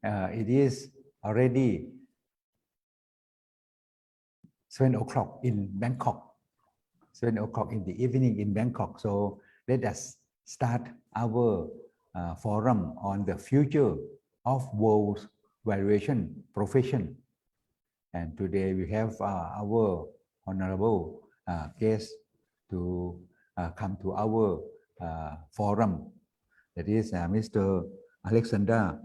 it is already 7 o'clock in Bangkok, 7 o'clock in the evening in Bangkok. So let us start our forum on the future of world valuation profession. And today we have our honorable guest to come to our forum. That is Mr. Alexander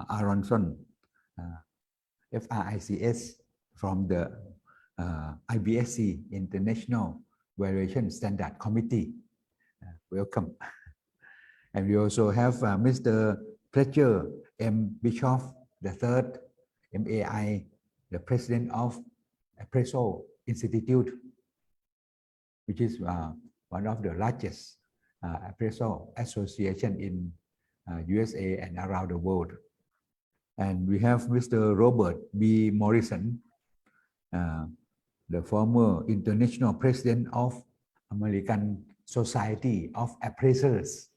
Aronson, FRICS from the IBSC International Valuation Standard Committee. Welcome. And we also have Mr. Fletcher M. Bischoff III, MAI, the president of Appraisal Institute, which is one of the largest appraisal association in USA and around the world. And we have Mr. Robert B. Morrison, the former international president of American Society of Appraisers.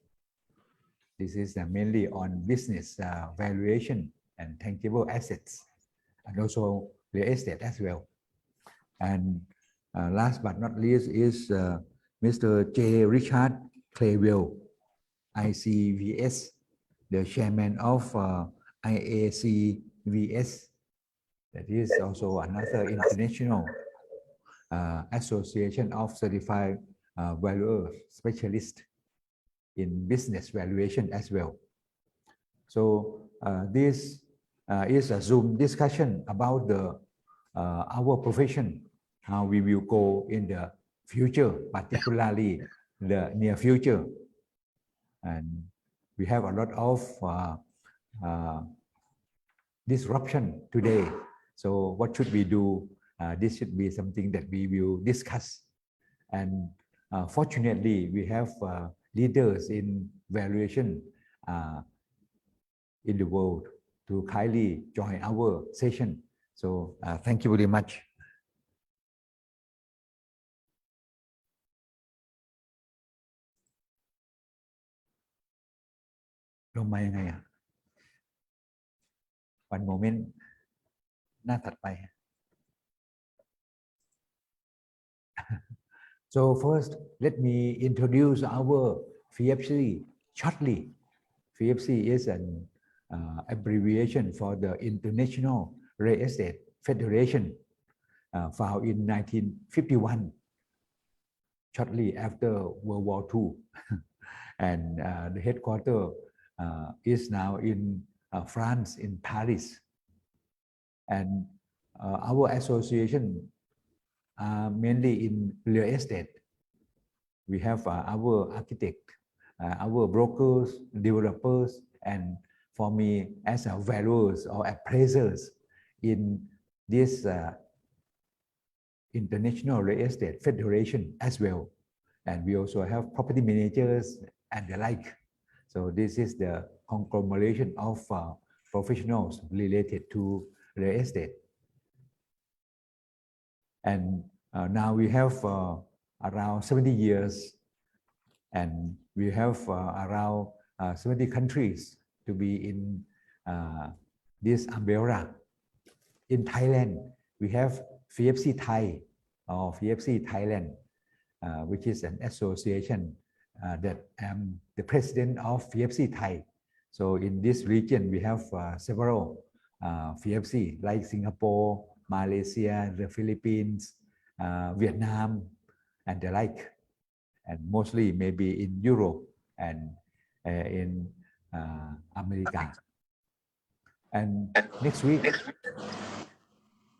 This is mainly on business valuation and tangible assets, and also real estate as well. And last but not least is Mr. J. Richard Claywell, ICVS, the chairman of IACVS. That is also another international association of certified valuer specialists in business valuation as well. So this is a Zoom discussion about the our profession, how we will go in the future, particularly the near future. And we have a lot of disruption today. So what should we do? This should be something that we will discuss. And fortunately, we have leaders in valuation in the world to kindly join our session. So thank you very much. One moment หน้าถัดไป So first, let me introduce our VFC shortly. VFC is an abbreviation for the International Real Estate Federation, founded in 1951, shortly after World War II. And the headquarters is now in France, in Paris. And our association mainly in real estate. We have our architect, our brokers, developers, and for me as valuers or appraisers in this International Real Estate Federation as well. And we also have property managers and the like. So this is the conglomeration of professionals related to real estate. And now we have around 70 years, and we have around 70 countries to be in this umbrella. In Thailand, we have VFC Thai or VFC Thailand, which is an association that I'm the president of VFC Thai. So in this region, we have several VFC like Singapore, Malaysia, the Philippines, Vietnam, and the like, and mostly maybe in Europe and in America. And next week,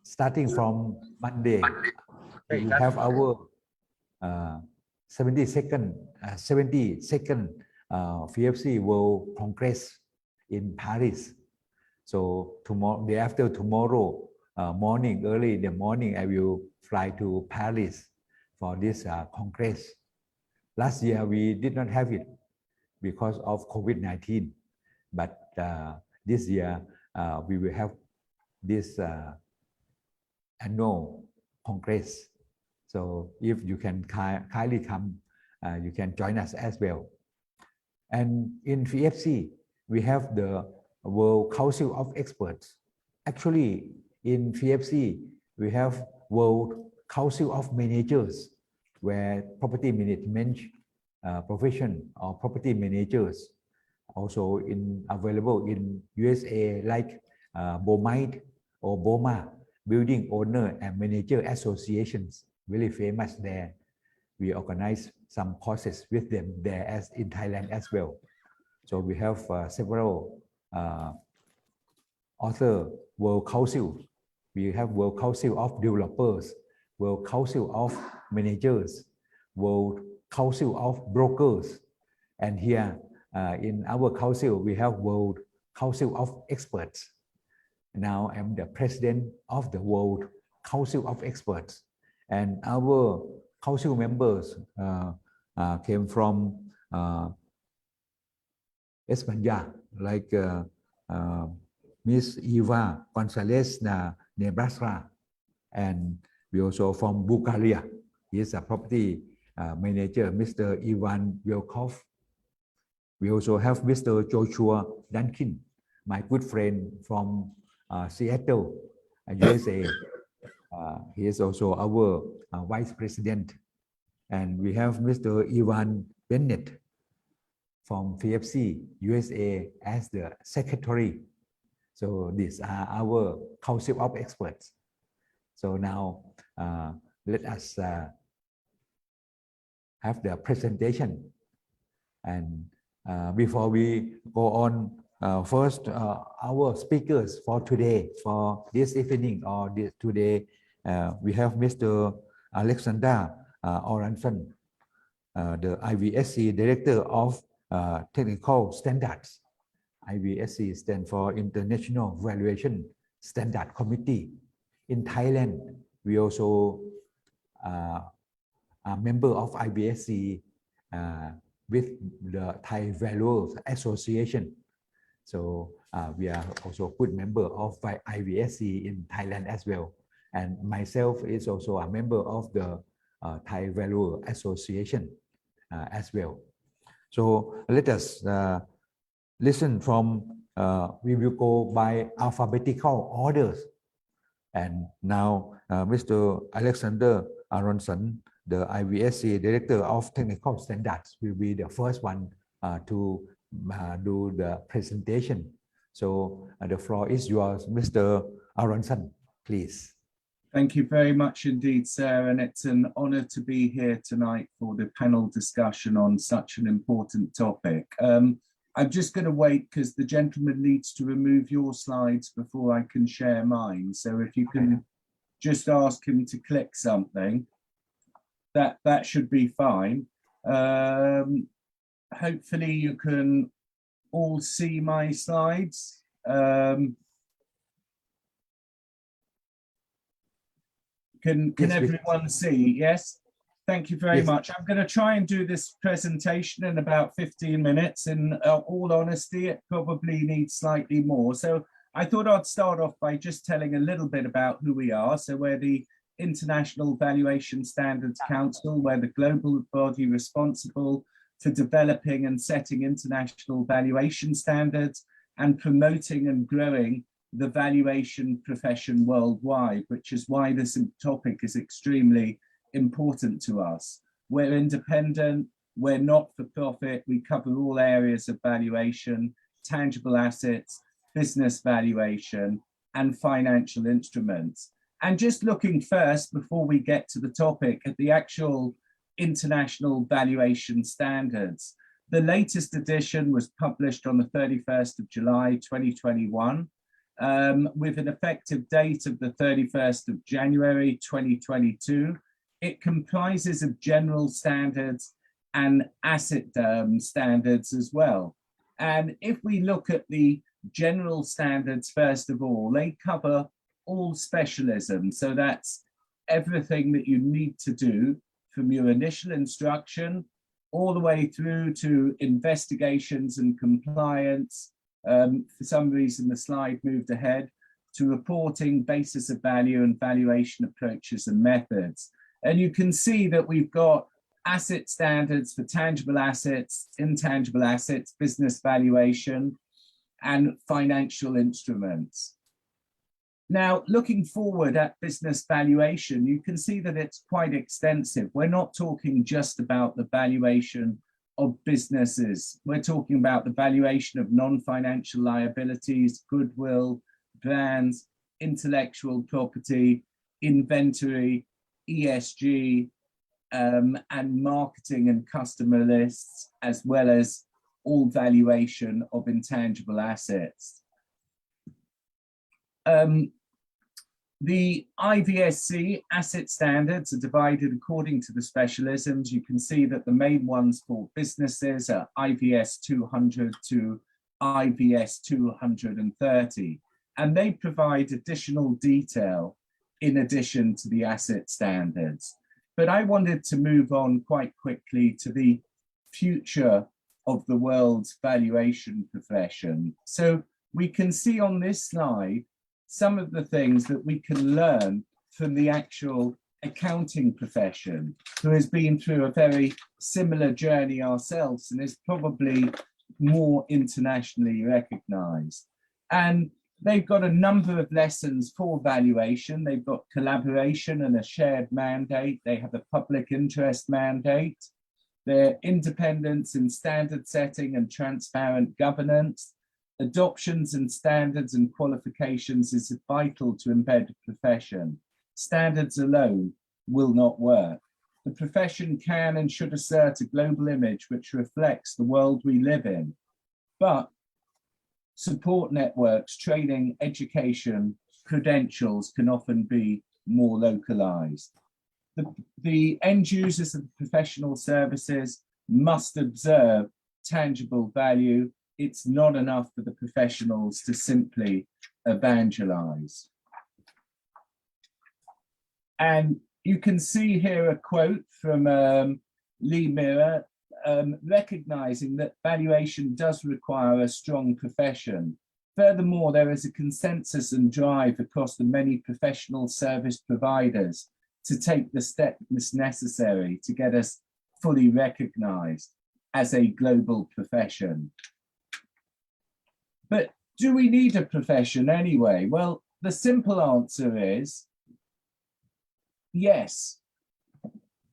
starting from Monday, we will have our 72nd VFC World Congress in Paris. So tomorrow, day after tomorrow morning, early in the morning, I will fly to Paris for this Congress. Last year, we did not have it because of COVID-19, but this year, we will have this annual Congress. So if you can kindly come, you can join us as well. And in VFC, we have the World Council of Experts. Actually, in VFC, we have World Council of Managers, where property management profession or property managers also available in USA, like BOMITE or BOMA, Building Owner and Manager Associations, really famous there. We organize some courses with them there as in Thailand as well. So we have several other World Council. We have World Council of Developers, World Council of Managers, World Council of Brokers, and here in our council we have World Council of Experts. Now I'm the president of the World Council of Experts, and our council members came from España, like Miss Eva Gonzalez Nebraska, and we also from Bulgaria. He is a property manager, Mr. Ivan Velkov. We also have Mr. Joshua Duncan, my good friend from Seattle, USA. He is also our vice president. And we have Mr. Ivan Bennett from VFC USA as the secretary. So these are our council of experts. So now let us have the presentation. And before we go on, first our speakers for today, for this evening or today, we have Mr. Alexander Oranson, the IVSC Director of Technical Standards. IVSC stands for International Valuation Standard Committee. In Thailand, we also are a member of IVSC with the Thai Valuers Association. So we are also good member of IVSC in Thailand as well. And myself is also a member of the Thai Valuer Association as well. So let us listen from, we will go by alphabetical orders. And now Mr. Alexander Aronson, the IVSC Director of Technical Standards, will be the first one to do the presentation. So the floor is yours, Mr. Aronson, please. Thank you very much indeed, sir, and it's an honor to be here tonight for the panel discussion on such an important topic. I'm just going to wait because the gentleman needs to remove your slides before I can share mine. So if you can just ask him to click something, that should be fine. Hopefully you can all see my slides. Can everyone see? Yes. Thank you very much. I'm going to try and do this presentation in about 15 minutes. In all honesty, it probably needs slightly more. So I thought I'd start off by just telling a little bit about who we are. So we're the International Valuation Standards Council. We're the global body responsible for developing and setting international valuation standards and promoting and growing the valuation profession worldwide, which is why this topic is extremely important to us. We're independent, we're not for profit, we cover all areas of valuation, tangible assets, business valuation, and financial instruments. And just looking first, before we get to the topic, at the actual international valuation standards. The latest edition was published on the 31st of July, 2021, with an effective date of the 31st of January, 2022. It comprises of general standards and asset standards as well. And if we look at the general standards, first of all, they cover all specialisms. So that's everything that you need to do from your initial instruction all the way through to investigations and compliance. For some reason, the slide moved ahead to reporting, basis of value and valuation approaches and methods. And you can see that we've got asset standards for tangible assets, intangible assets, business valuation, and financial instruments. Now, looking forward at business valuation, you can see that it's quite extensive. We're not talking just about the valuation of businesses. We're talking about the valuation of non-financial liabilities, goodwill, brands, intellectual property, inventory, ESG, and marketing and customer lists, as well as all valuation of intangible assets. The IVSC asset standards are divided according to the specialisms. You can see that the main ones for businesses are IVS 200 to IVS 230, and they provide additional detail in addition to the asset standards. But I wanted to move on quite quickly to the future of the world's valuation profession. So we can see on this slide some of the things that we can learn from the actual accounting profession, who has been through a very similar journey ourselves and is probably more internationally recognized. And they've got a number of lessons for valuation. They've got collaboration and a shared mandate. They have a public interest mandate. Their independence in standard setting and transparent governance. Adoptions and standards and qualifications is vital to embed a profession. Standards alone will not work. The profession can and should assert a global image which reflects the world we live in, but support networks, training, education, credentials can often be more localized. The end users of professional services must observe tangible value. It's not enough for the professionals to simply evangelize. And you can see here a quote from Lee Mirror, recognizing that valuation does require a strong profession. Furthermore, there is a consensus and drive across the many professional service providers to take the steps necessary to get us fully recognized as a global profession. But do we need a profession anyway? Well, the simple answer is yes.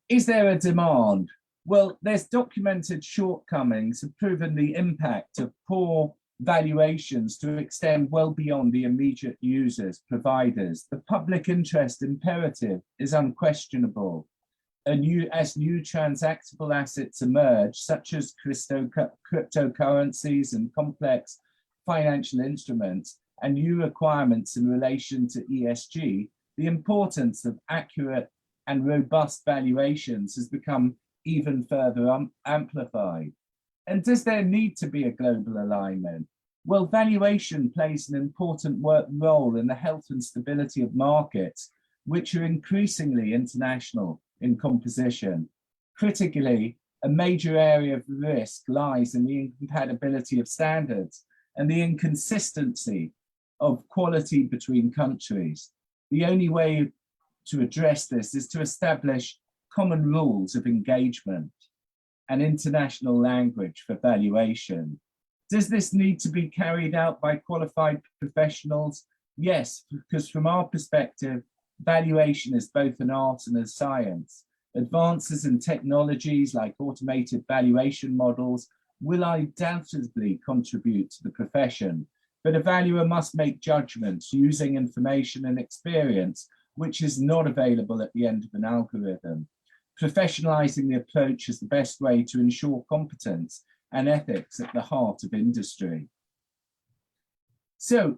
Is there a demand? Well, there's documented shortcomings have proven the impact of poor valuations to extend well beyond the immediate users, providers. The public interest imperative is unquestionable. As new transactable assets emerge, such as cryptocurrencies and complex financial instruments, and new requirements in relation to ESG, the importance of accurate and robust valuations has become even further amplified. And does there need to be a global alignment? Well, valuation plays an important role in the health and stability of markets, which are increasingly international in composition. Critically, a major area of risk lies in the incompatibility of standards and the inconsistency of quality between countries. The only way to address this is to establish common rules of engagement and international language for valuation. Does this need to be carried out by qualified professionals? Yes, because from our perspective, valuation is both an art and a science. Advances in technologies like automated valuation models will undoubtedly contribute to the profession, but a valuer must make judgments using information and experience which is not available at the end of an algorithm. Professionalizing the approach is the best way to ensure competence and ethics at the heart of industry. So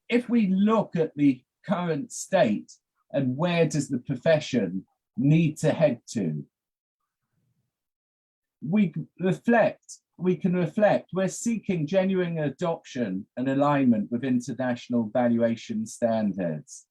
if we look at the current state and where does the profession need to head to, we can reflect, we're seeking genuine adoption and alignment with international valuation standards.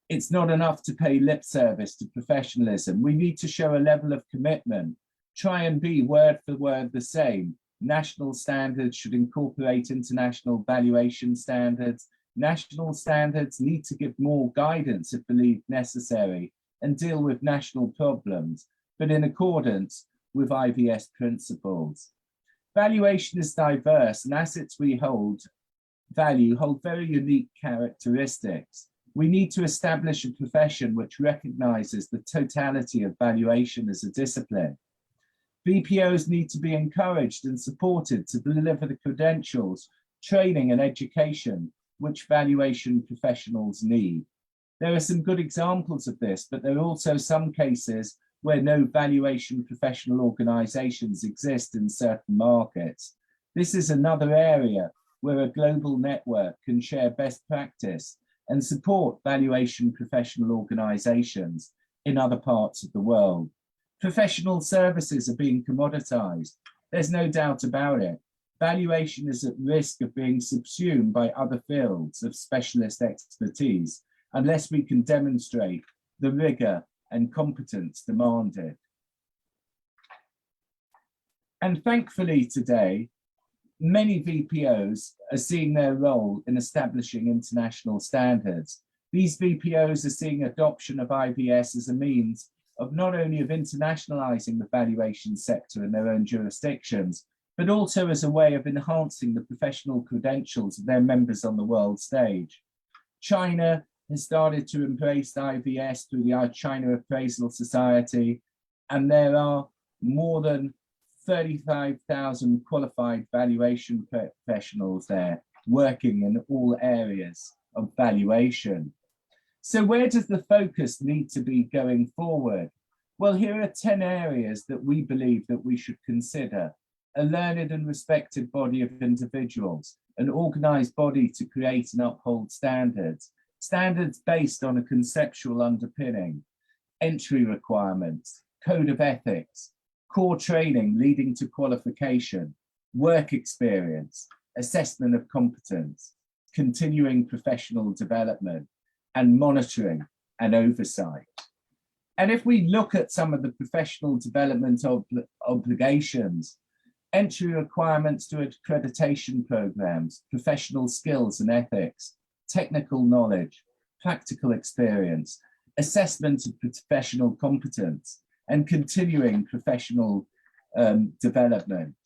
It's not enough to pay lip service to professionalism. We need to show a level of commitment, try and be word for word the same. National standards should incorporate international valuation standards. National standards need to give more guidance if believed necessary and deal with national problems, but in accordance with IVS principles. Valuation is diverse and assets we hold value hold very unique characteristics. We need to establish a profession which recognizes the totality of valuation as a discipline. VPOs need to be encouraged and supported to deliver the credentials, training and education which valuation professionals need. There are some good examples of this, but there are also some cases where no valuation professional organizations exist in certain markets. This is another area where a global network can share best practice and support valuation professional organizations in other parts of the world. Professional services are being commoditized. There's no doubt about it. Valuation is at risk of being subsumed by other fields of specialist expertise unless we can demonstrate the rigor and competence demanded. And thankfully today, many VPOs are seeing their role in establishing international standards. These VPOs are seeing adoption of IVS as a means of not only of internationalizing the valuation sector in their own jurisdictions, but also as a way of enhancing the professional credentials of their members on the world stage. China has started to embrace IVS through the China Appraisal Society, and there are more than 35,000 qualified valuation professionals there working in all areas of valuation. So where does the focus need to be going forward? Well, here are 10 areas that we believe that we should consider. A learned and respected body of individuals, an organized body to create and uphold standards, standards based on a conceptual underpinning, entry requirements, code of ethics, core training leading to qualification, work experience, assessment of competence, continuing professional development, and monitoring and oversight. And if we look at some of the professional development obligations, entry requirements to accreditation programs, professional skills and ethics, technical knowledge, practical experience, assessment of professional competence, and continuing professional development.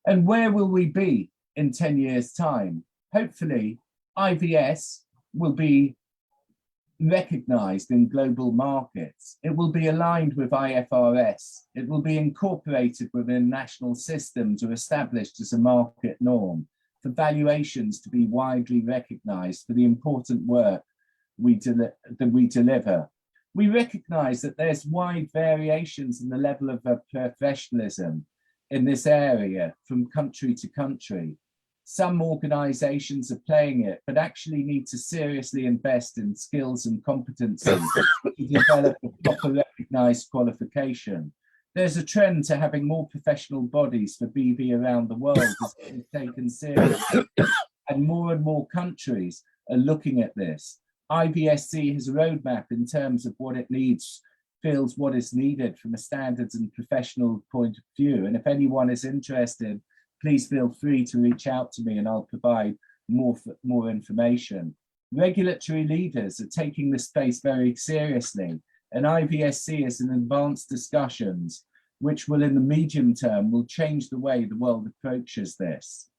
And where will we be in 10 years' time? Hopefully, IVS will be recognized in global markets. It will be aligned with IFRS. It will be incorporated within national systems or established as a market norm for valuations to be widely recognized for the important work that we deliver. We recognize that there's wide variations in the level of professionalism in this area from country to country. Some organizations are playing it, but actually need to seriously invest in skills and competencies to develop a proper recognized qualification. There's a trend to having more professional bodies for BV around the world as it's taken seriously, and more countries are looking at this. IVSC has a roadmap in terms of what it needs, feels what is needed from a standards and professional point of view. And if anyone is interested, please feel free to reach out to me and I'll provide more information. Regulatory leaders are taking this space very seriously, and IVSC is in advanced discussions, which will in the medium term will change the way the world approaches this.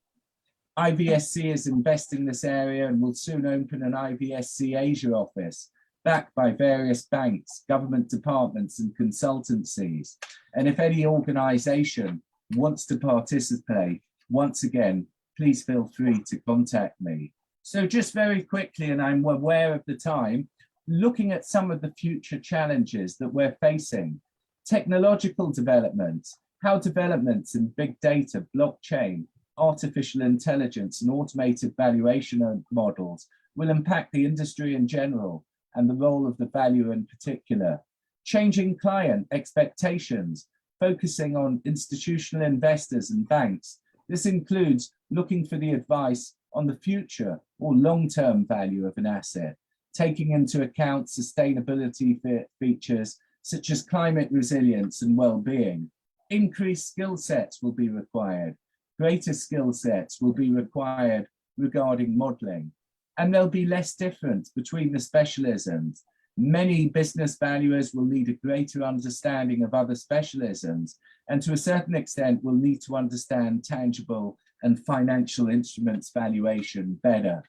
IVSC is investing in this area and will soon open an IVSC Asia office, backed by various banks, government departments and consultancies. And if any organization wants to participate, once again, please feel free to contact me. So just very quickly, and I'm aware of the time, looking at some of the future challenges that we're facing, technological developments, how developments in big data, blockchain, artificial intelligence and automated valuation models will impact the industry in general and the role of the valuer in particular. Changing client expectations, focusing on institutional investors and banks. This includes looking for the advice on the future or long-term value of an asset, taking into account sustainability features such as climate resilience and well-being. Increased skill sets will be required. Greater skill sets will be required regarding modeling. And there'll be less difference between the specialisms. Many business valuers will need a greater understanding of other specialisms, and to a certain extent will need to understand tangible and financial instruments valuation better.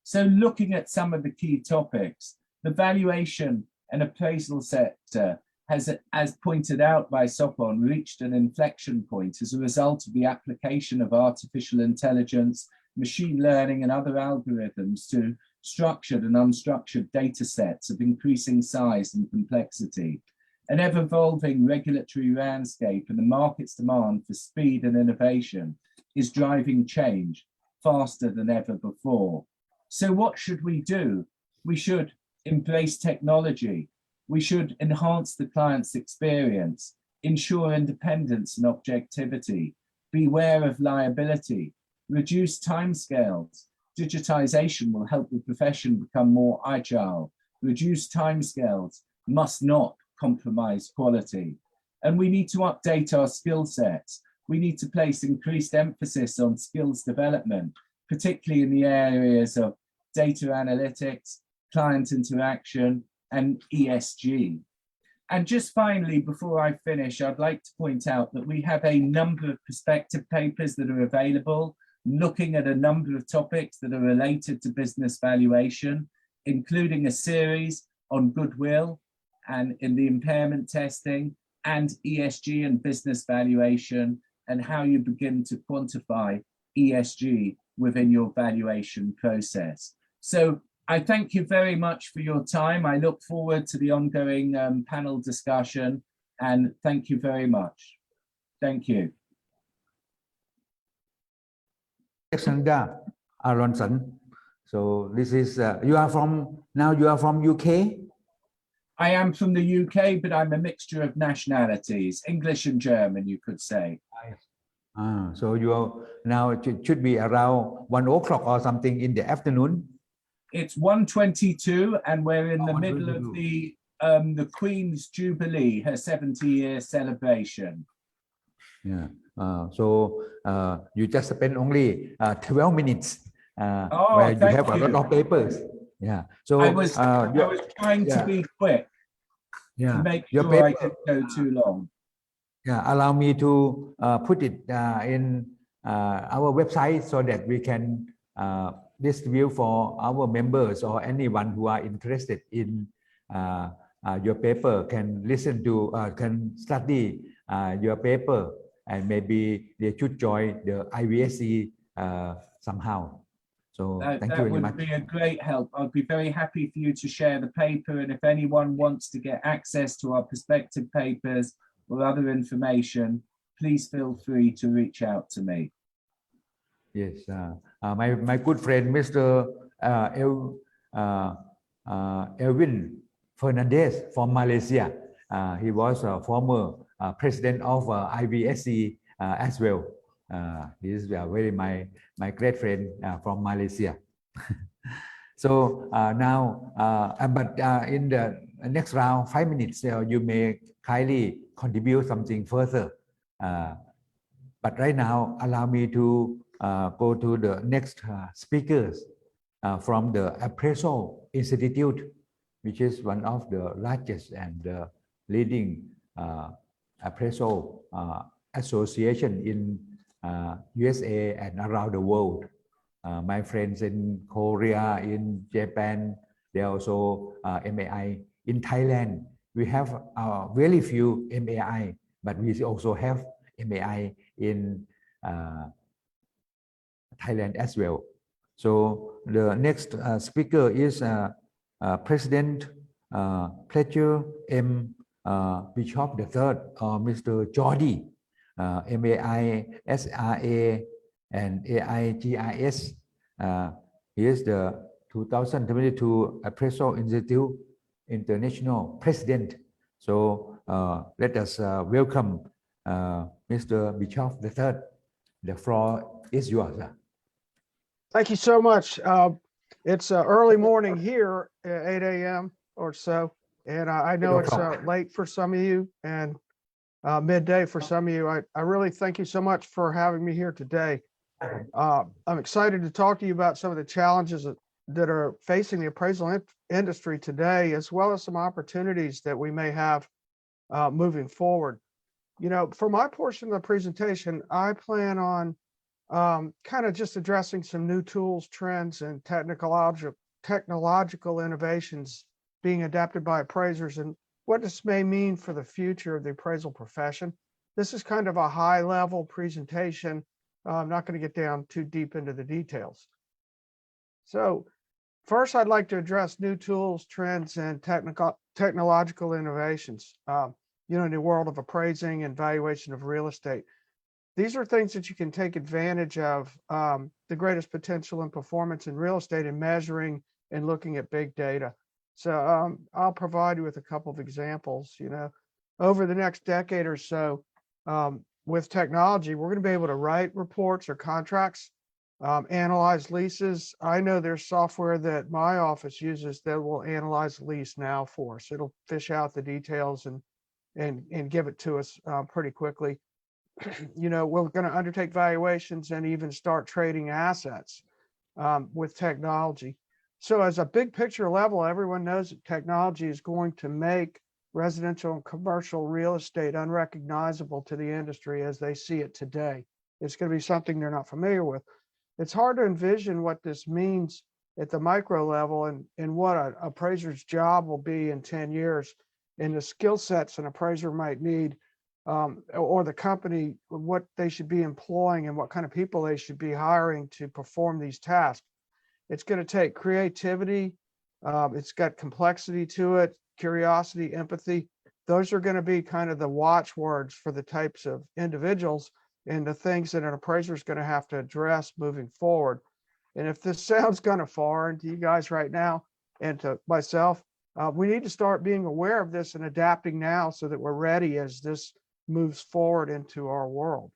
So looking at some of the key topics, the valuation and appraisal sector has, as pointed out by Sopon, reached an inflection point as a result of the application of artificial intelligence, machine learning, and other algorithms to structured and unstructured data sets of increasing size and complexity. An ever-evolving regulatory landscape and the market's demand for speed and innovation is driving change faster than ever before. So what should we do? We should embrace technology. We should enhance the client's experience, ensure independence and objectivity, beware of liability, reduce timescales. Digitization will help the profession become more agile. Reduce timescales, must not compromise quality. And we need to update our skill sets. We need to place increased emphasis on skills development, particularly in the areas of data analytics, client interaction, and ESG. And just finally, before I finish, I'd like to point out that we have a number of perspective papers that are available, looking at a number of topics that are related to business valuation, including a series on goodwill and in the impairment testing, and ESG and business valuation, and how you begin to quantify ESG within your valuation process. So I thank you very much for your time. I look forward to the ongoing panel discussion, and thank you very much. Thank you. Alexander Aronson. So this is, you are from UK? I am from the UK, but I'm a mixture of nationalities, English and German, you could say. So you are now, it should be around 1 o'clock or something in the afternoon. It's 1:22, and we're in the middle of the Queen's Jubilee, her 70-year celebration. Yeah. So you just spend only 12 minutes where you have a lot of papers. Yeah. So I was trying to be quick to make sure I didn't go too long. Yeah. Allow me to put it in our website so that we can distribute for our members or anyone who are interested in your paper can listen to, can study your paper, and maybe they should join the IVSC somehow. So thank you very much. That would be a great help. I'd be very happy for you to share the paper, and if anyone wants to get access to our perspective papers or other information, please feel free to reach out to me. Yes, my good friend, Mr. Elvin Fernandez from Malaysia. He was a former president of IVSC as well. He is very my great friend from Malaysia. So now, but in the next round, 5 minutes, you may kindly contribute something further. But right now, allow me to go to the next speakers from the Appraisal Institute, which is one of the largest and leading appraisal association in USA and around the world. My friends in Korea, in Japan, they also MAI. In Thailand, we have very few MAI, but we also have MAI in Thailand as well. So the next speaker is President Pledger M. Bishop III, Mr. Jordi, MAI, SRA, and AIGIS. He is the 2022 Appraisal Institute International President. So let us welcome Mr. Bishop III. The floor is yours. Thank you so much. It's early morning here at 8 a.m. or so, and I know it's late for some of you and midday for some of you. I really thank you so much for having me here today. I'm excited to talk to you about some of the challenges that are facing the appraisal industry today, as well as some opportunities that we may have moving forward. You know, for my portion of the presentation, I plan on kind of just addressing some new tools, trends, and technological innovations being adapted by appraisers and what this may mean for the future of the appraisal profession. This is kind of a high level presentation. I'm not going to get down too deep into the details. So first, I'd like to address new tools, trends, and technological innovations, in the world of appraising and valuation of real estate. These are things that you can take advantage of, the greatest potential and performance in real estate in measuring and looking at big data. So I'll provide you with a couple of examples. Over the next decade or so, with technology, we're going to be able to write reports or contracts, analyze leases. I know there's software that my office uses that will analyze the lease now for us. It'll fish out the details and give it to us pretty quickly. We're going to undertake valuations and even start trading assets with technology. So as a big picture level, everyone knows that technology is going to make residential and commercial real estate unrecognizable to the industry as they see it today. It's going to be something they're not familiar with. It's hard to envision what this means at the micro level and what an appraiser's job will be in 10 years and the skill sets an appraiser might need, or the company, what they should be employing and what kind of people they should be hiring to perform these tasks. It's going to take creativity. It's got complexity to it, curiosity, empathy. Those are going to be kind of the watchwords for the types of individuals and the things that an appraiser is going to have to address moving forward. And if this sounds kind of foreign to you guys right now and to myself, we need to start being aware of this and adapting now so that we're ready as this moves forward into our world.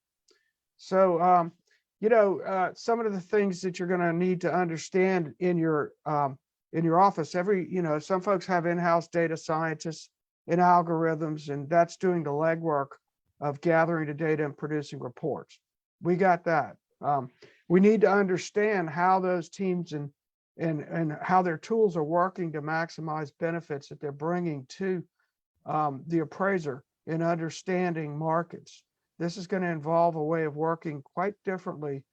So, some of the things that you're going to need to understand in your office, some folks have in-house data scientists and algorithms, and that's doing the legwork of gathering the data and producing reports. We got that. We need to understand how those teams and how their tools are working to maximize benefits that they're bringing to the appraiser in understanding markets. This is going to involve a way of working quite differently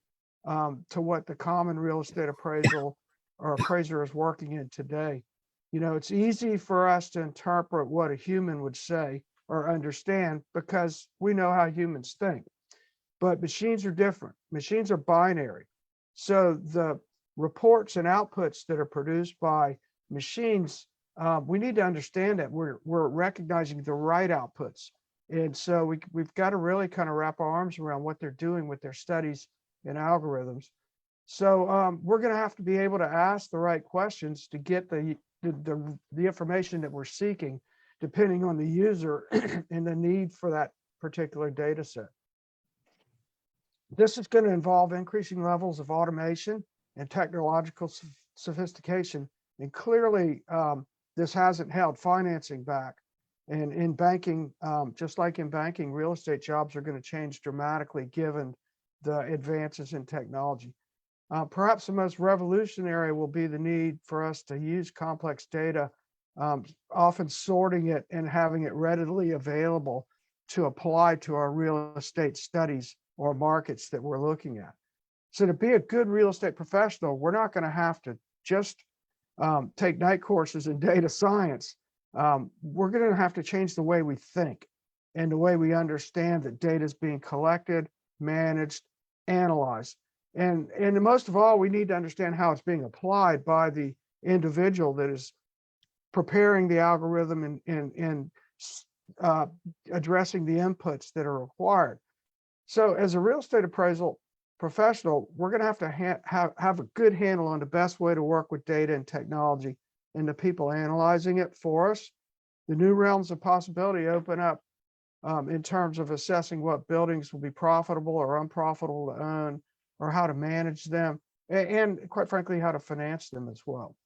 to what the common real estate appraisal or appraiser is working in today. It's easy for us to interpret what a human would say or understand because we know how humans think. But machines are different. Machines are binary. So the reports and outputs that are produced by machines, we need to understand that we're recognizing the right outputs. And so we've got to really kind of wrap our arms around what they're doing with their studies and algorithms. So we're going to have to be able to ask the right questions to get the information that we're seeking, depending on the user and the need for that particular data set. This is going to involve increasing levels of automation and technological sophistication. And clearly, this hasn't held financing back. And in banking, just like in banking, real estate jobs are going to change dramatically given the advances in technology. Perhaps the most revolutionary will be the need for us to use complex data, often sorting it and having it readily available to apply to our real estate studies or markets that we're looking at. So to be a good real estate professional, we're not going to have to just take night courses in data science. We're going to have to change the way we think and the way we understand that data is being collected, managed, analyzed. And most of all, we need to understand how it's being applied by the individual that is preparing the algorithm and addressing the inputs that are required. So as a real estate appraisal professional, we're going to have to have a good handle on the best way to work with data and technology and the people analyzing it for us. The new realms of possibility open up in terms of assessing what buildings will be profitable or unprofitable to own, or how to manage them, and quite frankly, how to finance them as well.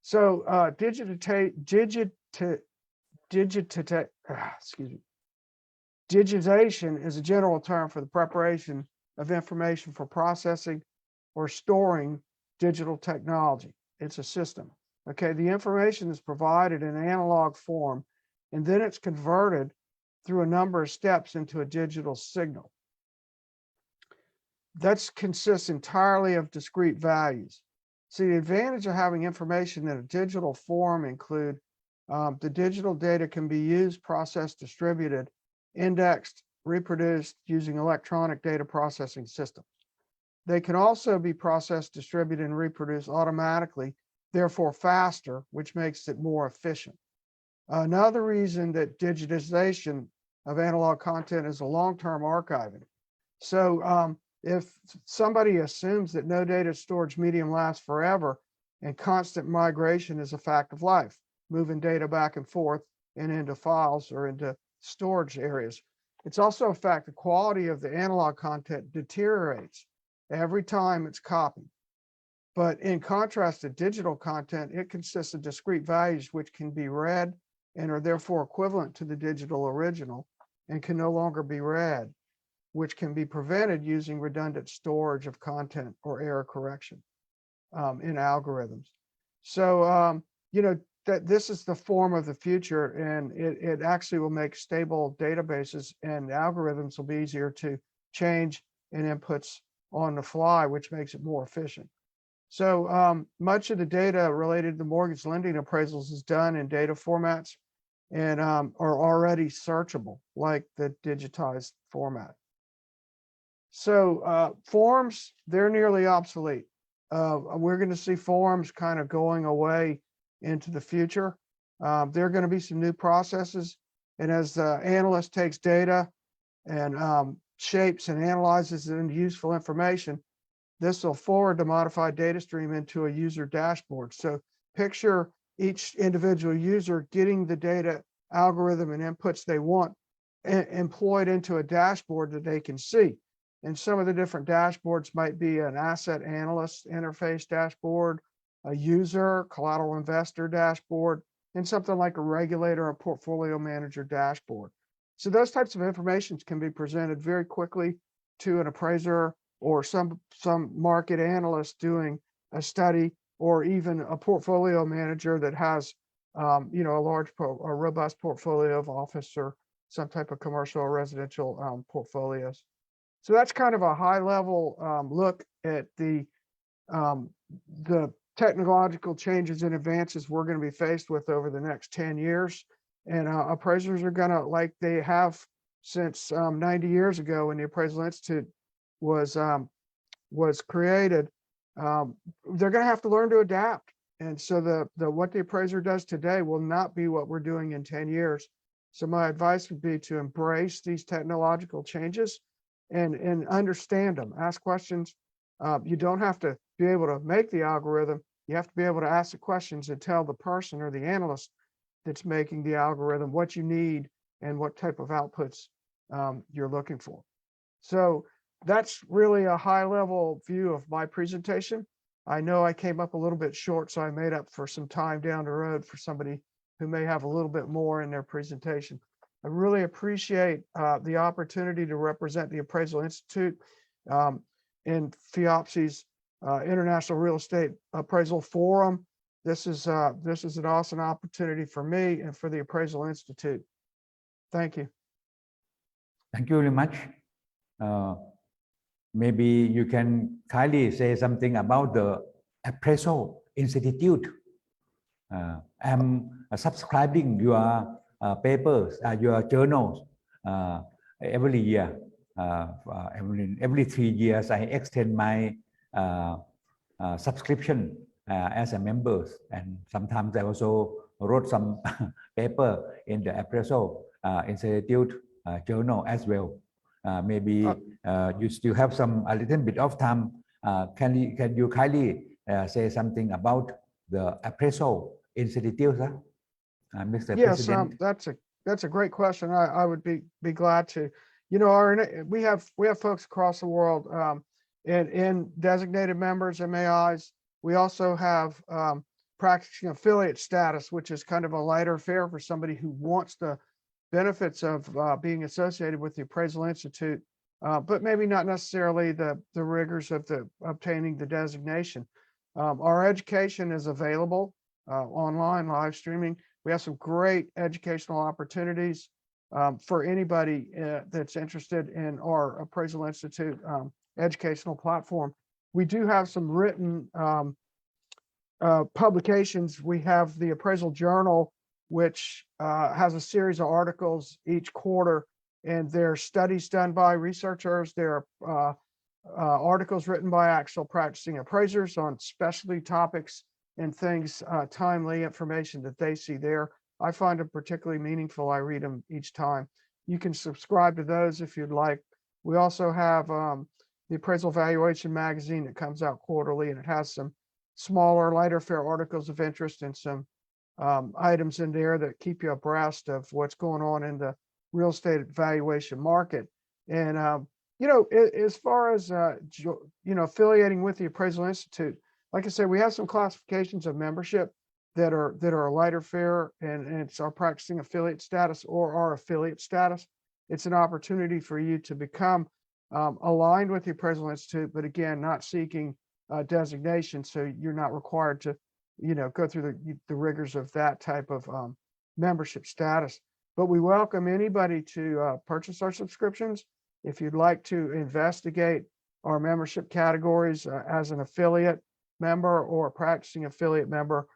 So digitization is a general term for the preparation of information for processing or storing digital technology. It's a system. Okay, the information is provided in analog form, and then it's converted through a number of steps into a digital signal. that consists entirely of discrete values. See, the advantage of having information in a digital form include the digital data can be used, processed, distributed, indexed, reproduced using electronic data processing systems. They can also be processed, distributed, and reproduced automatically, therefore faster, which makes it more efficient. Another reason that digitization of analog content is a long-term archiving. So if somebody assumes that no data storage medium lasts forever and constant migration is a fact of life, moving data back and forth and into files or into storage areas, it's also a fact the quality of the analog content deteriorates every time it's copied. But in contrast to digital content, it consists of discrete values which can be read and are therefore equivalent to the digital original and can no longer be read, which can be prevented using redundant storage of content or error correction in algorithms. So, you know, that this is the form of the future, and it actually will make stable databases, and algorithms will be easier to change and inputs on the fly, which makes it more efficient. So much of the data related to mortgage lending appraisals is done in data formats and are already searchable, like the digitized format. So forms, they're nearly obsolete. We're going to see forms kind of going away into the future. There are going to be some new processes. And as the analyst takes data and shapes and analyzes it into useful information, this will forward the modified data stream into a user dashboard. So picture each individual user getting the data algorithm and inputs they want employed into a dashboard that they can see. And some of the different dashboards might be an asset analyst interface dashboard, a user, collateral investor dashboard, and something like a regulator or portfolio manager dashboard. So those types of information can be presented very quickly to an appraiser or some market analyst doing a study, or even a portfolio manager that has you know, a robust portfolio of office or some type of commercial or residential portfolios. So that's kind of a high level look at the technological changes and advances we're going to be faced with over the next 10 years. And appraisers are going to, like they have since 90 years ago when the Appraisal Institute was created, they're going to have to learn to adapt. And so what the appraiser does today will not be what we're doing in 10 years. So my advice would be to embrace these technological changes and understand them, ask questions. You don't have to be able to make the algorithm. You have to be able to ask the questions and tell the person or the analyst that's making the algorithm what you need and what type of outputs you're looking for. So that's really a high level view of my presentation. I know I came up a little bit short, so I made up for some time down the road for somebody who may have a little bit more in their presentation. I really appreciate the opportunity to represent the Appraisal Institute in FIOPSI's International Real Estate Appraisal Forum. This is an awesome opportunity for me and for the Appraisal Institute. Thank you. Thank you very much. Maybe you can kindly say something about the Appraisal Institute. I'm subscribing your papers, your journals every year. Every 3 years, I extend my subscription as a member, and sometimes I also wrote some paper in the Appraisal Institute journal as well. Maybe you still have a little bit of time. Can you kindly say something about the Appraisal Institute, Mr. Yes, President? that's a great question. I would be glad to. You know, we have folks across the world in designated members, MAIs. We also have practicing affiliate status, which is kind of a lighter fare for somebody who wants the benefits of being associated with the Appraisal Institute, but maybe not necessarily the rigors of obtaining the designation. Our education is available online, live streaming. We have some great educational opportunities for anybody that's interested in our Appraisal Institute educational platform. We do have some written publications. We have the Appraisal Journal, which has a series of articles each quarter, and there are studies done by researchers. There are articles written by actual practicing appraisers on specialty topics and things, timely information that they see there. I find them particularly meaningful. I read them each time. You can subscribe to those if you'd like. We also have the Appraisal Valuation magazine that comes out quarterly, and it has some smaller, lighter fare articles of interest and some items in there that keep you abreast of what's going on in the real estate valuation market. And as far as affiliating with the Appraisal Institute, like I said, we have some classifications of membership that are a lighter fare, and it's our practicing affiliate status or our affiliate status. It's an opportunity for you to become aligned with the Appraisal Institute, but again, not seeking designation, so you're not required to go through the rigors of that type of membership status. But we welcome anybody to purchase our subscriptions. If you'd like to investigate our membership categories as an affiliate member or a practicing affiliate member,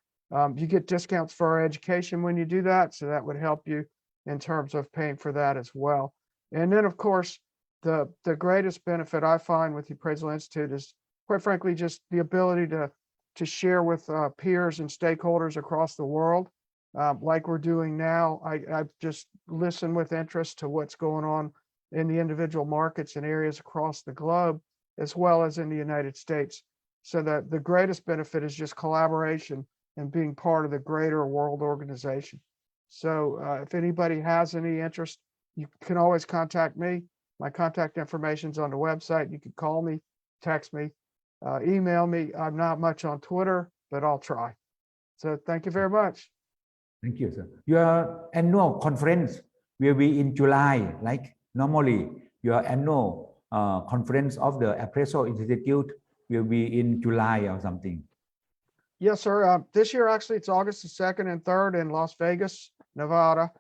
you get discounts for our education when you do that, so that would help you in terms of paying for that as well. And then, of course, the greatest benefit I find with the Appraisal Institute is, quite frankly, just the ability to share with peers and stakeholders across the world, like we're doing now. I just listen with interest to what's going on in the individual markets and areas across the globe, as well as in the United States. So that the greatest benefit is just collaboration and being part of the greater world organization. So if anybody has any interest, you can always contact me. My contact information is on the website. You can call me, text me, email me. I'm not much on Twitter, but I'll try. So thank you very much. Thank you, sir. Your annual conference will be in July, like normally your annual conference of the Appraisal Institute will be in July or something. Yes, sir. This year, actually, it's August the 2nd and 3rd in Las Vegas, Nevada.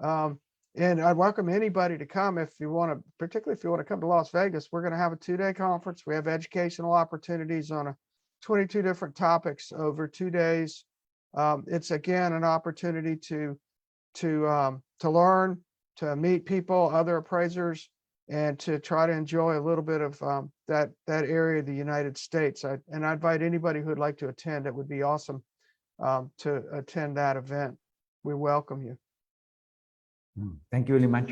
And I'd welcome anybody to come if you want to, particularly if you want to come to Las Vegas. We're going to have a 2-day conference. We have educational opportunities on 22 different topics over 2 days. It's again an opportunity to learn, to meet people, other appraisers, and to try to enjoy a little bit of that area of the United States. I invite anybody who'd like to attend. It would be awesome to attend that event. We welcome you. Thank you very much.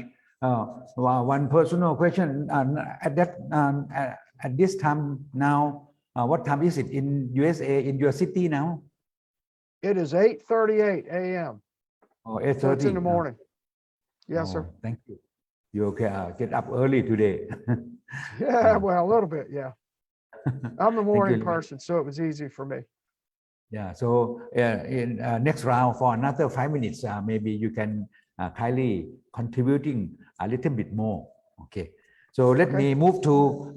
One personal question. At this time now, what time is it in USA, in your city now? It is 8:38 a.m. Oh, 8:30. So it's in the morning. Yes, sir. Thank you. You get up early today. Yeah, well, a little bit, yeah. I'm a morning person, so it was easy for me. Yeah, so in next round for another 5 minutes, maybe you can kindly contributing a little bit more. Okay, so let me move to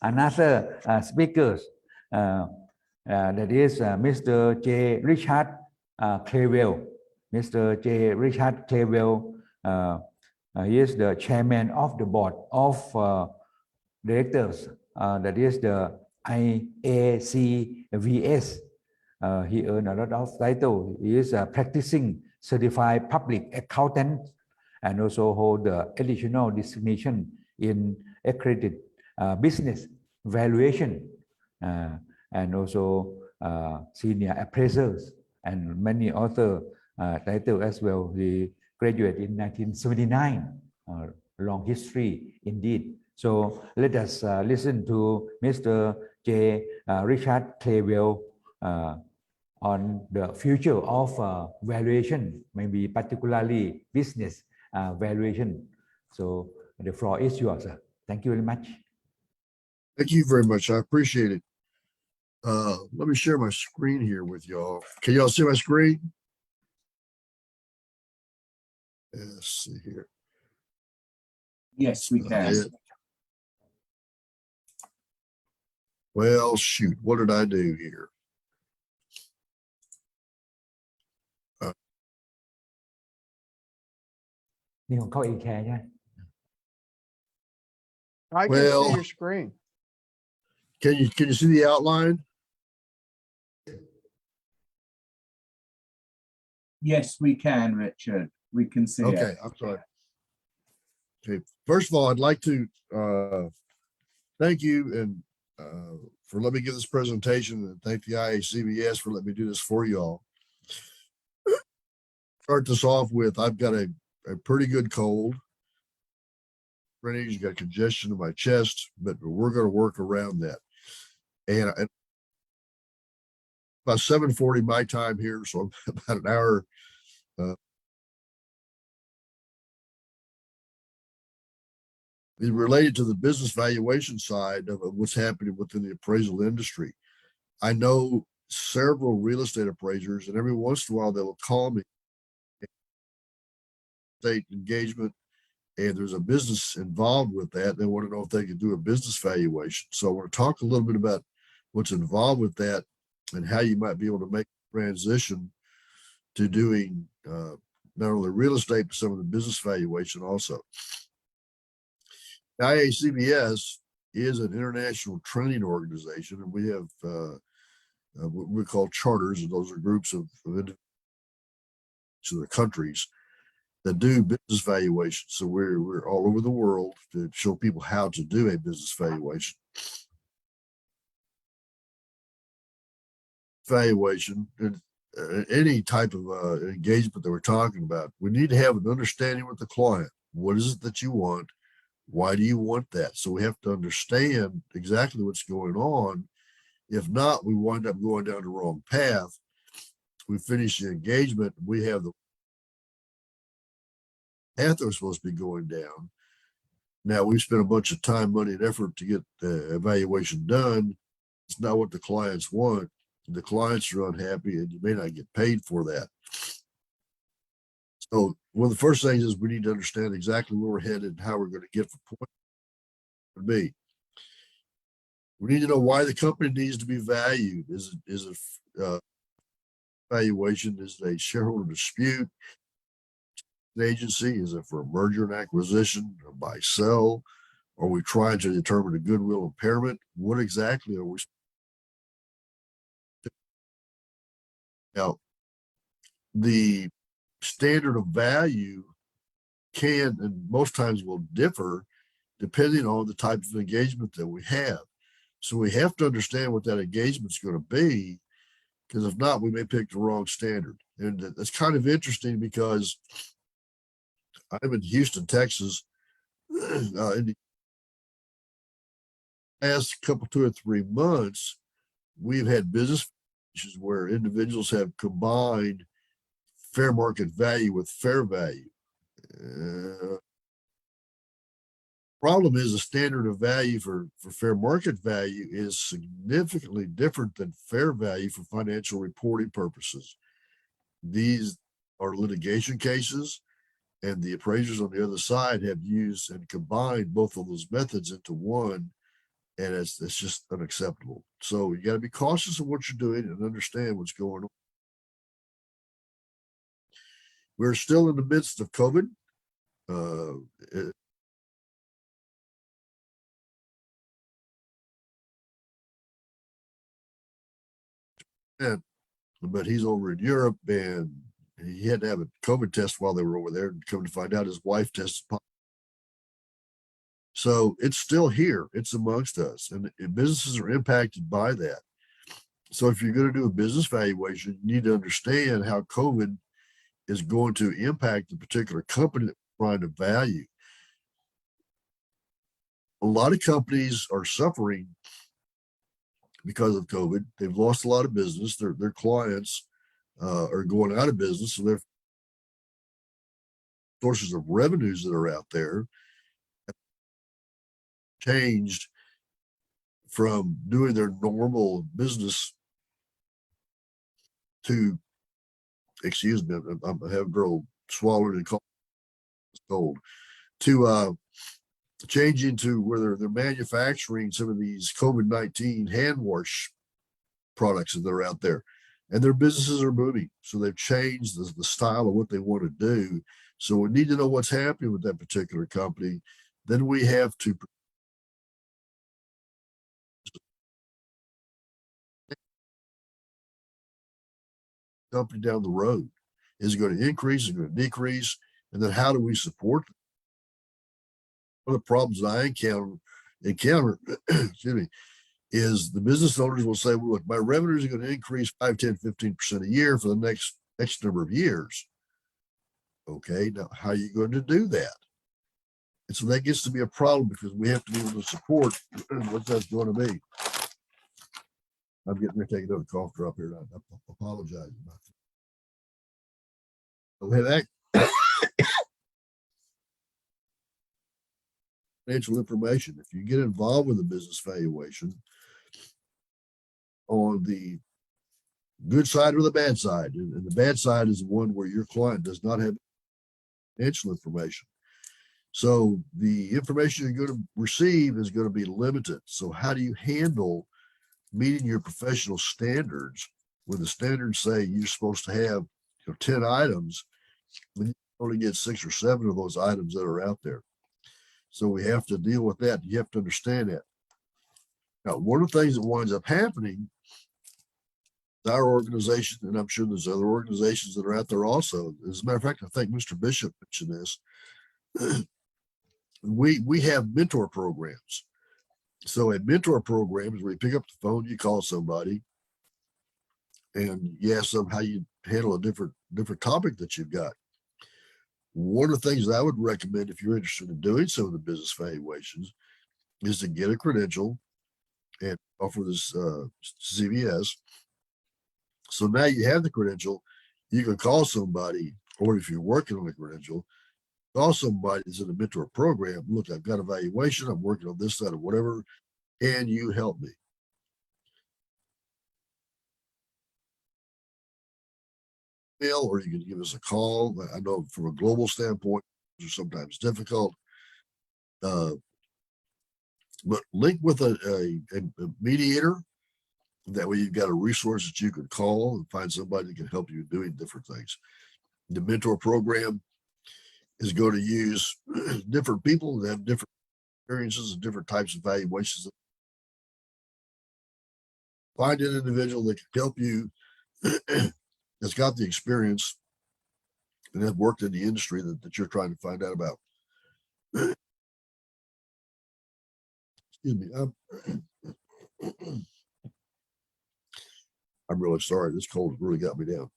another speakers. That is Mr. J. Richard Claywell. Mr. J. Richard Claywell, he is the chairman of the board of directors. That is the IACVS. He earned a lot of title. He is a practicing certified public accountant and also hold the additional designation in accredited business valuation and also senior appraisers and many other titles as well. He graduated in 1979. Long history indeed. So let us listen to Mr. J. Richard Claywell on the future of valuation, maybe particularly business valuation. So the floor is yours, sir. Thank you very much. Thank you very much. I appreciate it. Let me share my screen here with y'all. Can y'all see my screen? Let's see here. Yes, we can. Well, shoot, what did I do here? I can Well, see your screen. Can you see the outline? Yes, we can, Richard. We can see it. Okay, I'm sorry. Okay, first of all, I'd like to thank you and for letting me give this presentation, and thank the IACBS for letting me do this for y'all. Start this off with, I've got a pretty good cold. Got congestion in my chest, but we're going to work around that. And about 7:40 my time here, so I'm about an hour. Related to the business valuation side of what's happening within the appraisal industry. I know several real estate appraisers, and every once in a while they will call me. State engagement, and there's a business involved with that. They want to know if they can do a business valuation. So I want to talk a little bit about what's involved with that and how you might be able to make a transition to doing not only real estate, but some of the business valuation also. IACBS is an international training organization, and we have what we call charters, and those are groups of individuals in the countries that do business valuation. So we're all over the world to show people how to do a business valuation. Valuation and any type of engagement that we're talking about, we need to have an understanding with the client. What is it that you want? Why do you want that? So we have to understand exactly what's going on. If not, we wind up going down the wrong path. We finish the engagement, we have the path that we're supposed to be going down. Now we've spent a bunch of time, money, and effort to get the evaluation done. It's not what the clients want. The clients are unhappy, and you may not get paid for that. So one of the first things is we need to understand exactly where we're headed and how we're going to get from point to B. We need to know why the company needs to be valued. Is it valuation? Is it a shareholder dispute? An agency? Is it for a merger and acquisition, a buy sell? Are we trying to determine a goodwill impairment? What exactly are we? Now, the standard of value can and most times will differ depending on the type of engagement that we have. So we have to understand what that engagement is going to be, because if not, we may pick the wrong standard. And that's kind of interesting because I'm in Houston, Texas. In the past couple, 2 or 3 months, we've had business where individuals have combined fair market value with fair value. Problem is the standard of value for fair market value is significantly different than fair value for financial reporting purposes. These are litigation cases, and the appraisers on the other side have used and combined both of those methods into one, and it's just unacceptable. So you got to be cautious of what you're doing and understand what's going on. We're still in the midst of COVID. But he's over in Europe, and he had to have a COVID test while they were over there, and come to find out his wife tested positive. So it's still here. It's amongst us, and businesses are impacted by that. So if you're going to do a business valuation, you need to understand how COVID is going to impact the particular company that we're trying to value. A lot of companies are suffering because of COVID. They've lost a lot of business. Their clients are going out of business, so their sources of revenues that are out there changed from doing their normal business to, excuse me, I have a girl swallowed and cold, to changing to where they're manufacturing some of these COVID-19 hand wash products that are out there, and their businesses are moving. So they've changed the style of what they want to do. So we need to know what's happening with that particular company. Then we have to company down the road? Is it going to increase? Is it going to decrease? And then how do we support them? One of the problems that I encounter, excuse me, is the business owners will say, well, look, my revenues are going to increase 5, 10, 15% a year for the next X number of years. Okay, now how are you going to do that? And so that gets to be a problem because we have to be able to support what that's going to be. I'm getting ready to take another cough drop here. I apologize about that. We have that financial information. If you get involved with a business valuation on the good side or the bad side, and the bad side is the one where your client does not have financial information. So the information you're going to receive is going to be limited. So how do you handle meeting your professional standards when the standards say you're supposed to have 10 items, when you only get 6 or 7 of those items that are out there? So we have to deal with that. You have to understand that. Now, one of the things that winds up happening, our organization, and I'm sure there's other organizations that are out there also. As a matter of fact, I think Mr. Bishop mentioned this. We have mentor programs. So a mentor program is where you pick up the phone, you call somebody, and you ask them how you handle a different topic that you've got. One of the things that I would recommend if you're interested in doing some of the business valuations is to get a credential and offer this CVS. So now you have the credential, you can call somebody, or if you're working on a credential, call somebody that's in a mentor program. Look, I've got a valuation, I'm working on this, that, or whatever. Can you help me? Or you can give us a call. I know from a global standpoint, those are sometimes difficult. But link with a mediator. That way you've got a resource that you can call and find somebody that can help you doing different things. The mentor program is going to use different people that have different experiences and different types of valuations. Find an individual that can help you that's got the experience and have worked in the industry that you're trying to find out about. Excuse me. I'm really sorry. This cold has really got me down.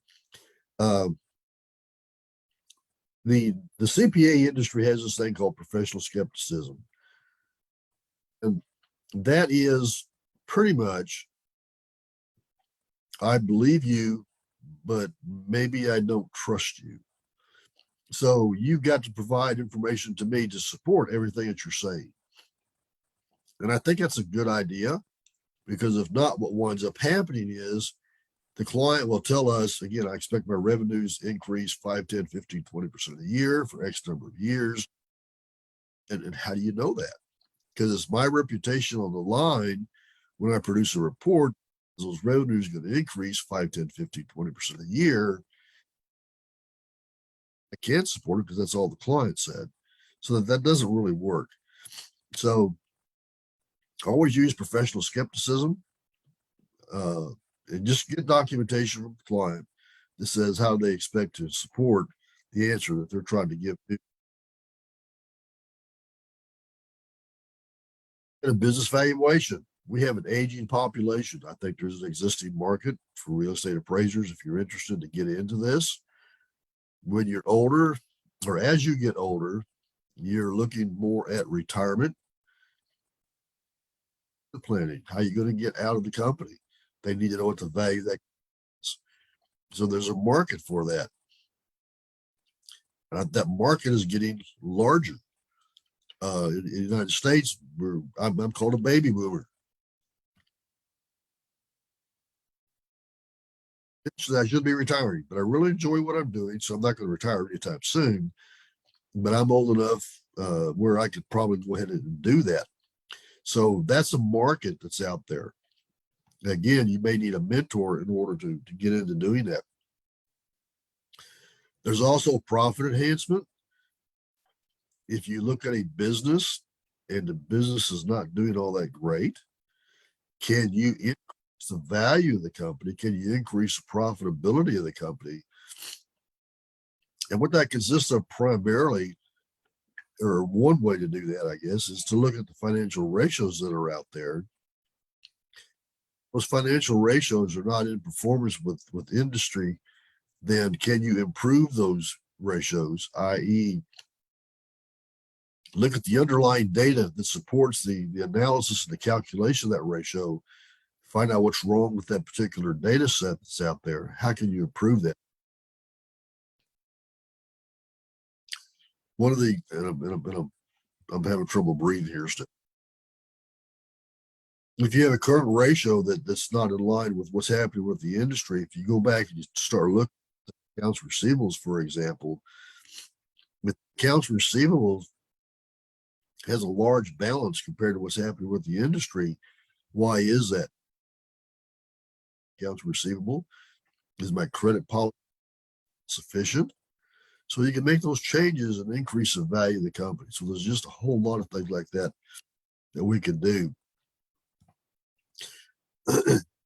The CPA industry has this thing called professional skepticism. And that is pretty much, I believe you, but maybe I don't trust you. So you've got to provide information to me to support everything that you're saying. And I think that's a good idea, because if not, what winds up happening is the client will tell us, again, I expect my revenues increase 5, 10, 15, 20% a year for X number of years. And how do you know that? Because it's my reputation on the line when I produce a report, those revenues are going to increase 5, 10, 15, 20% a year. I can't support it because that's all the client said. So that doesn't really work. So always use professional skepticism. And just get documentation from the client that says how they expect to support the answer that they're trying to give. In a business valuation, we have an aging population. I think there's an existing market for real estate appraisers if you're interested to get into this. When you're older, or as you get older, you're looking more at retirement planning. How are you going to get out of the company? They need to know what the value that is. So there's a market for that. And that market is getting larger. In the United States, I'm called a baby boomer. I should be retiring, but I really enjoy what I'm doing, so I'm not going to retire anytime soon. But I'm old enough where I could probably go ahead and do that. So that's a market that's out there. Again, you may need a mentor in order to get into doing that. There's also profit enhancement. If you look at a business and the business is not doing all that great, can you increase the value of the company? Can you increase the profitability of the company? And what that consists of primarily, or one way to do that, I guess, is to look at the financial ratios that are out there. Those financial ratios are not in performance with industry. Then can you improve those ratios, i.e., look at the underlying data that supports the analysis and the calculation of that ratio, find out what's wrong with that particular data set that's out there. How can you improve that? One of the, I'm having trouble breathing here still. If you have a current ratio that's not in line with what's happening with the industry, if you go back and you start looking at accounts receivables, for example, with accounts receivables has a large balance compared to what's happening with the industry. Why is that? Accounts receivable, is my credit policy sufficient? So you can make those changes and increase the value of the company. So there's just a whole lot of things like that that we can do.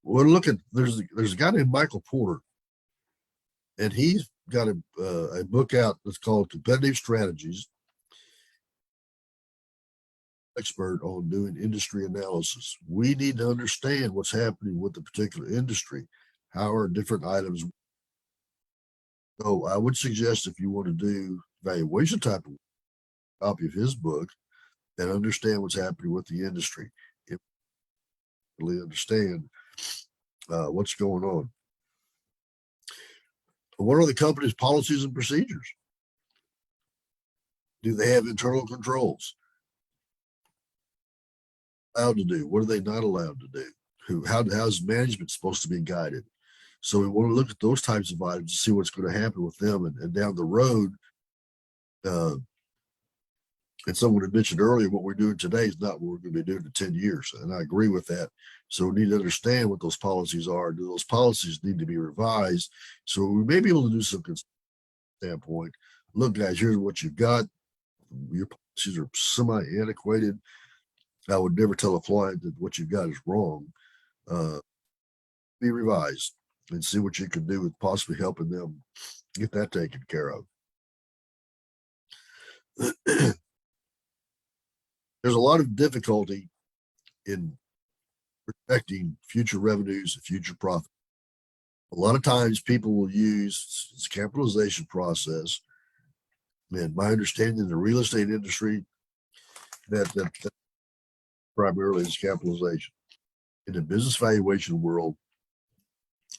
We're looking, there's a guy named Michael Porter, and he's got a book out that's called Competitive Strategies. Expert on doing industry analysis. We need to understand what's happening with the particular industry. How are different items? So I would suggest, if you want to do valuation type of copy of his book and understand what's happening with the industry, really understand what's going on. What are the company's policies and procedures? Do they have internal controls? Allowed to do? What are they not allowed to do? How's management supposed to be guided? So we want to look at those types of items to see what's going to happen with them, and down the road. And someone had mentioned earlier, what we're doing today is not what we're going to be doing in 10 years. And I agree with that. So we need to understand what those policies are. Do those policies need to be revised? So we may be able to do some standpoint. Look, guys, here's what you've got. Your policies are semi-antiquated. I would never tell a client that what you've got is wrong. Be revised and see what you can do with possibly helping them get that taken care of. There's a lot of difficulty in protecting future revenues and future profit. A lot of times people will use this capitalization process. And my understanding in the real estate industry, that primarily is capitalization. In the business valuation world,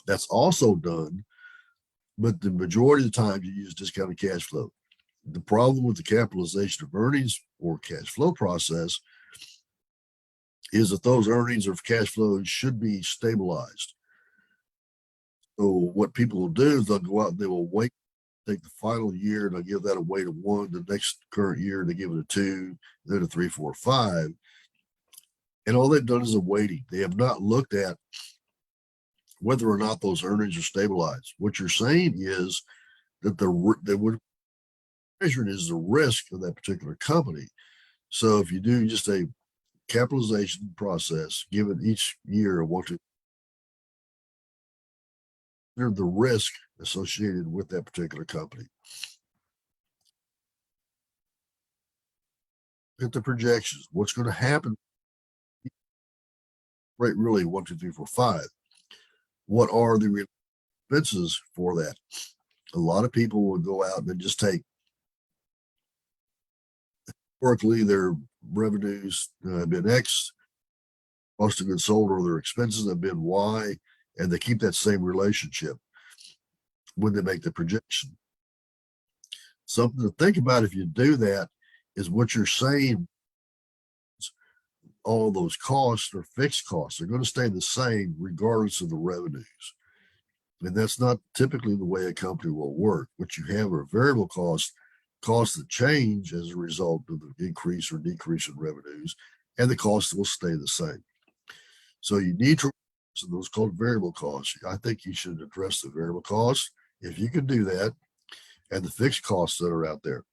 that's also done, but the majority of the time you use discounted cash flow. The problem with the capitalization of earnings or cash flow process is that those earnings or cash flows should be stabilized. So what people will do is they'll go out and they will wait, take the final year, and they'll give that a weight of 1. The next current year, they give it a 2, then a 3, 4, 5. And all they've done is a weighting. They have not looked at whether or not those earnings are stabilized. What you're saying is that what measuring is the risk of that particular company. So if you do just a capitalization process, given each year what to the risk associated with that particular company. Look at the projections. What's going to happen? Right, really 1, 2, 3, 4, 5. What are the expenses for that? A lot of people will go out and just take. Historically, their revenues have been X, cost of goods sold, or their expenses have been Y, and they keep that same relationship when they make the projection. Something to think about if you do that is what you're saying. All those costs are fixed costs. They're going to stay the same regardless of the revenues. And that's not typically the way a company will work. What you have are variable costs that change as a result of the increase or decrease in revenues, and the costs will stay the same. So you need to, so those called variable costs. I think you should address the variable costs if you can do that, and the fixed costs that are out there.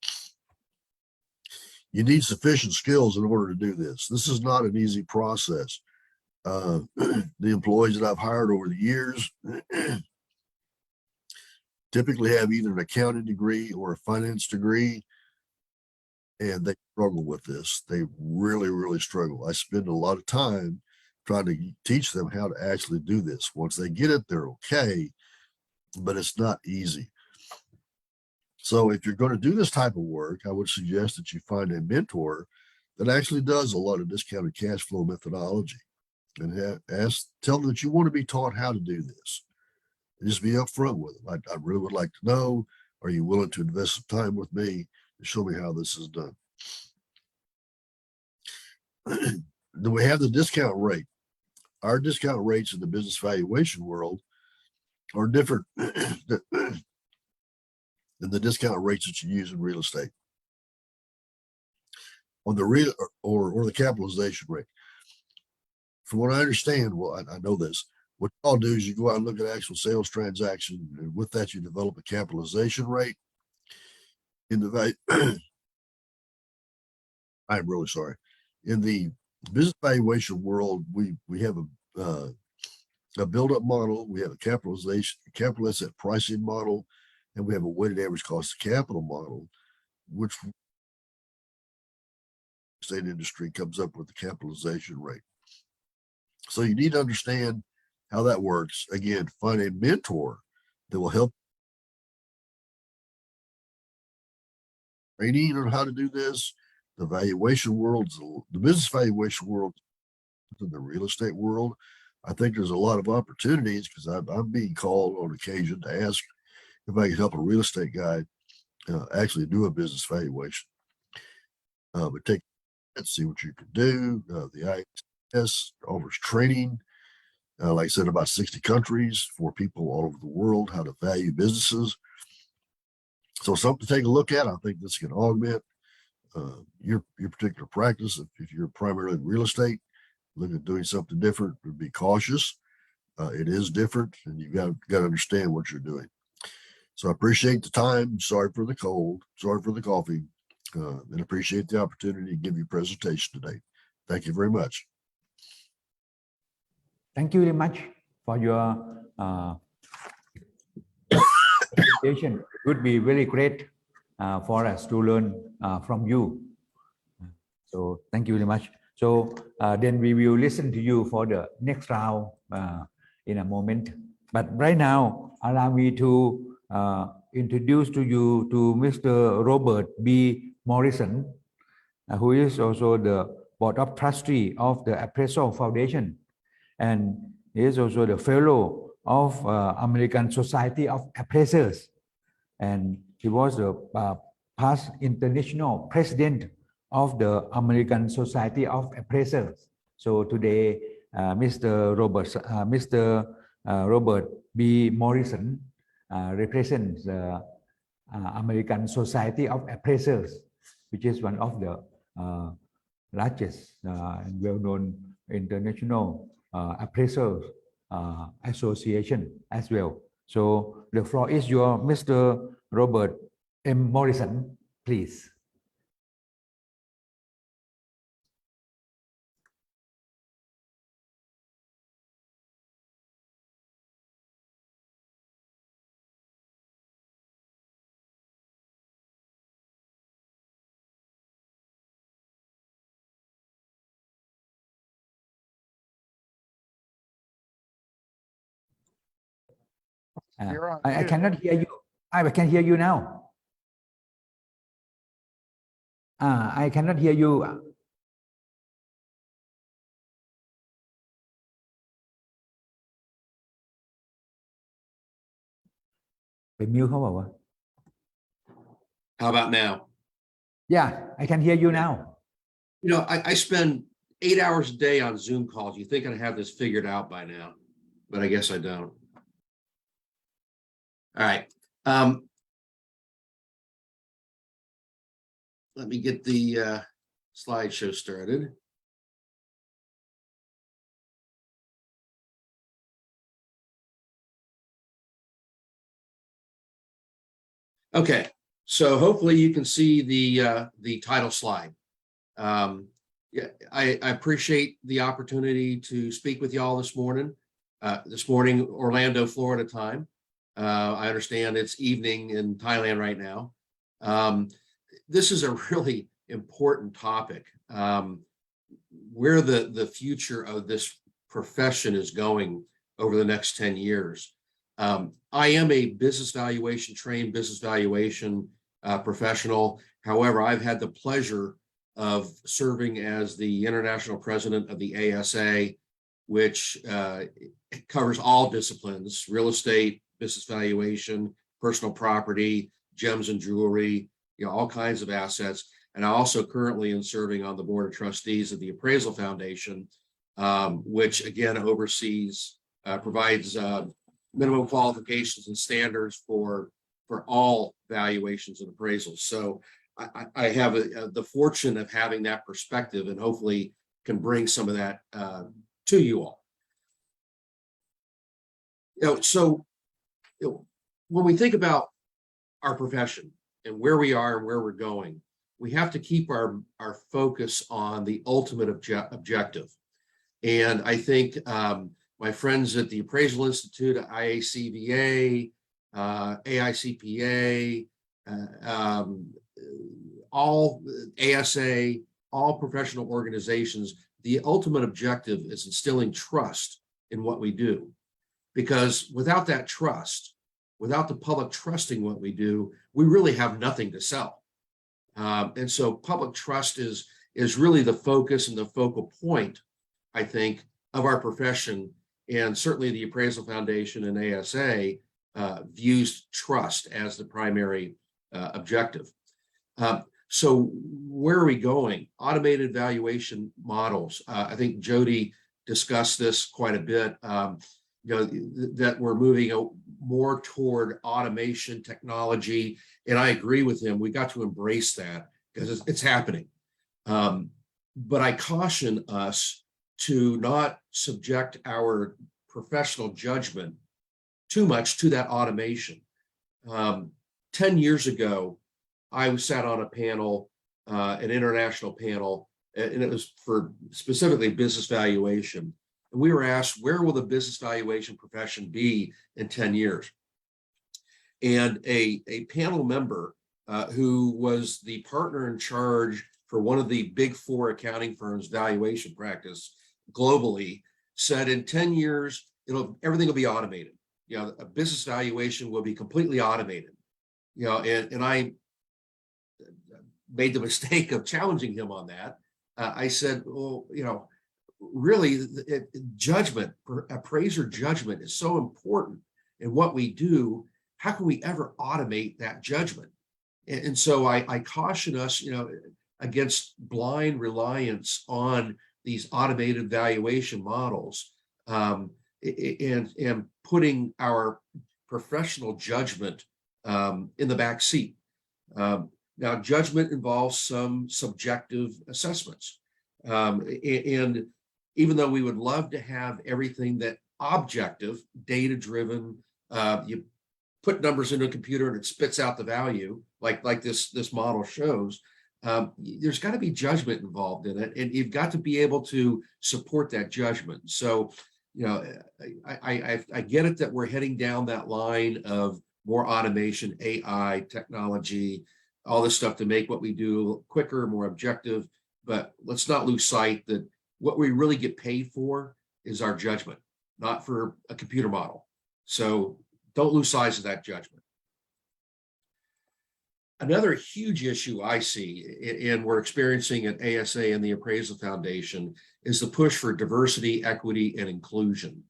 You need sufficient skills in order to do this. This is not an easy process. The employees that I've hired over the years typically have either an accounting degree or a finance degree, and they struggle with this. They really, really struggle. I spend a lot of time trying to teach them how to actually do this. Once they get it, they're okay, but it's not easy. So if you're going to do this type of work, I would suggest that you find a mentor that actually does a lot of discounted cash flow methodology, and tell them that you want to be taught how to do this. And just be upfront with them. I really would like to know, are you willing to invest some time with me to show me how this is done? Then we have the discount rate. Our discount rates in the business valuation world are different than the discount rates that you use in real estate. On the real or the capitalization rate. From what I understand, well, I know this. What y'all do is you go out and look at actual sales transaction, and with that, you develop a capitalization rate. In the value, I'm really sorry. In the business valuation world, we have a build-up model, we have a capital asset pricing model, and we have a weighted average cost of capital model, which the state industry comes up with the capitalization rate. So you need to understand how that works. Again, find a mentor that will help training on how to do this. The valuation world, the business valuation world, in the real estate world, I think there's a lot of opportunities, because I'm being called on occasion to ask if I can help a real estate guy actually do a business valuation. But take it, see what you can do. The IS offers training, like I said, about 60 countries for people all over the world, how to value businesses. So something to take a look at. I think this can augment your particular practice. If you're primarily in real estate, look at doing something different, but be cautious. It is different, and you got to understand what you're doing. So I appreciate the time. Sorry for the cold. Sorry for the coffee. And appreciate the opportunity to give you a presentation today. Thank you very much. Thank you very much for your presentation. It would be very great for us to learn from you. So thank you very much. So then we will listen to you for the next round in a moment. But right now, allow me to introduce to you to Mr. Robert B. Morrison, who is also the Board of Trustee of the Appraisal Foundation. And he is also the fellow of American Society of Appraisers. And he was the past international president of the American Society of Appraisers. So today, Mr. Robert B. Morrison represents the American Society of Appraisers, which is one of the largest and well-known international appraisers association as well. So the floor is yours, Mr. Robert M. Morrison, please. I cannot hear you. I can hear you now. I cannot hear you. ไปมิวเขาบอกว่า How about now? Yeah, I can hear you now. You know, I spend 8 hours a day on Zoom calls. You think I'd have this figured out by now, but I guess I don't. All right. Let me get the slideshow started. Okay, so hopefully you can see the title slide. Yeah, I appreciate the opportunity to speak with y'all this morning. This morning, Orlando, Florida time. I understand it's evening in Thailand right now. This is a really important topic. Where the future of this profession is going over the next 10 years. I am a business valuation trained business valuation professional. However, I've had the pleasure of serving as the international president of the ASA, which covers all disciplines: real estate, business valuation, personal property, gems and jewelry, all kinds of assets. And I also currently am serving on the board of trustees of the Appraisal Foundation, which again oversees, provides minimum qualifications and standards for all valuations and appraisals. So I have the fortune of having that perspective, and hopefully can bring some of that to you all. When we think about our profession and where we are and where we're going, we have to keep our focus on the ultimate objective. And I think my friends at the Appraisal Institute, IACVA, AICPA, all ASA, all professional organizations, the ultimate objective is instilling trust in what we do. Because without that trust, without the public trusting what we do, we really have nothing to sell. And so public trust is really the focus and the focal point, I think, of our profession. And certainly the Appraisal Foundation and ASA views trust as the primary objective. So where are we going? Automated valuation models. I think Jody discussed this quite a bit, that we're moving more toward automation technology. And I agree with him. We got to embrace that because it's happening. But I caution us to not subject our professional judgment too much to that automation. 10 years ago, I sat on a panel, an international panel, and it was for specifically business valuation. And we were asked, where will the business valuation profession be in 10 years? And a panel member who was the partner in charge for one of the big four accounting firms' valuation practice globally said, in 10 years, everything will be automated. A business valuation will be completely automated. And I made the mistake of challenging him on that. I said, well, really, judgment, appraiser judgment is so important in what we do. How can we ever automate that judgment? And so I caution us, against blind reliance on these automated valuation models, and putting our professional judgment in the back seat. Now, judgment involves some subjective assessments. And even though we would love to have everything that objective, data-driven, you put numbers into a computer and it spits out the value, like this model shows, there's got to be judgment involved in it, and you've got to be able to support that judgment. So, I get it that we're heading down that line of more automation, AI, technology, all this stuff to make what we do quicker, more objective. But let's not lose sight that what we really get paid for is our judgment, not for a computer model. So don't lose sight of that judgment. Another huge issue I see, and we're experiencing at ASA and the Appraisal Foundation, is the push for diversity, equity, and inclusion.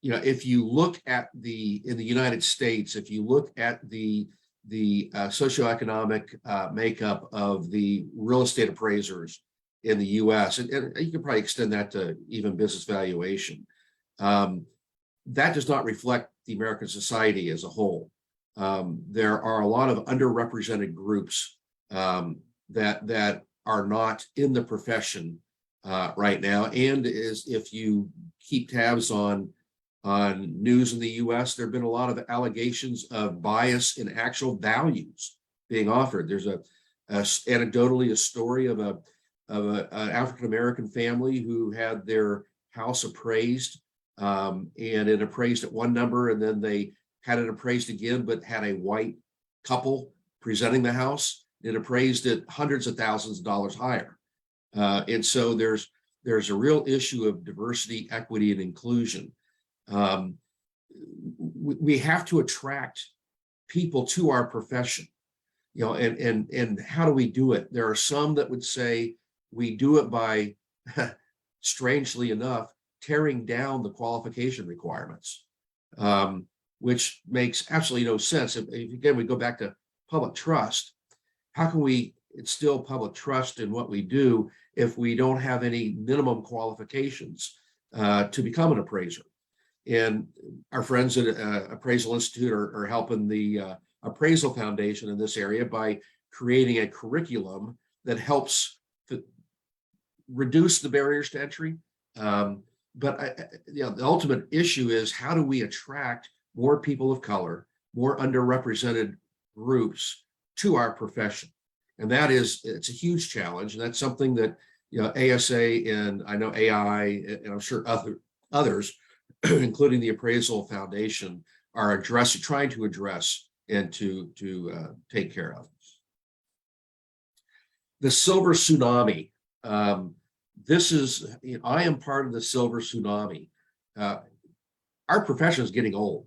If you look at in the United States, if you look at the socioeconomic makeup of the real estate appraisers in the US, and you can probably extend that to even business valuation, that does not reflect the American society as a whole. There are a lot of underrepresented groups that are not in the profession right now. And if you keep tabs on news in the US, there have been a lot of allegations of bias in actual values being offered. There's anecdotally a story of of an African-American family who had their house appraised, and it appraised at one number, and then they had it appraised again, but had a white couple presenting the house. It appraised at hundreds of thousands of dollars higher. And so there's a real issue of diversity, equity, and inclusion. We have to attract people to our profession, you know, and how do we do it? There are some that would say we do it by, strangely enough, tearing down the qualification requirements, which makes absolutely no sense. If again, we go back to public trust, how can we instill public trust in what we do if we don't have any minimum qualifications to become an appraiser? And our friends at Appraisal Institute are helping the Appraisal Foundation in this area by creating a curriculum that helps to reduce the barriers to entry. But you know, the ultimate issue is, how do we attract more people of color, more underrepresented groups to our profession? And it's a huge challenge. And that's something that, you know, ASA and I know AI, and I'm sure others, including the Appraisal Foundation, are trying to address and to take care of. The silver tsunami. This is, you know, I am part of the silver tsunami. Our profession is getting old.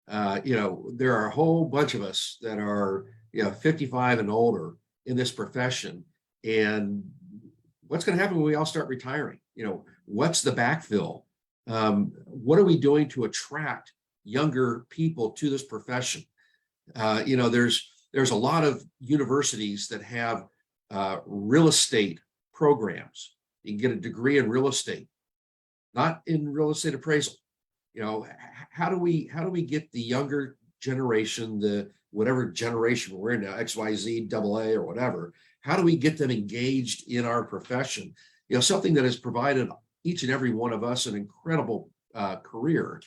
You know, there are a whole bunch of us that are, you know, 55 and older in this profession. And what's going to happen when we all start retiring? You know, what's the backfill? What are we doing to attract younger people to this profession? You know, there's a lot of universities that have real estate programs. You can get a degree in real estate, not in real estate appraisal. You know, how do we get the younger generation, the whatever generation we're in now, XYZ, AA, or whatever, how do we get them engaged in our profession? You know, something that has provided each and every one of us an incredible career.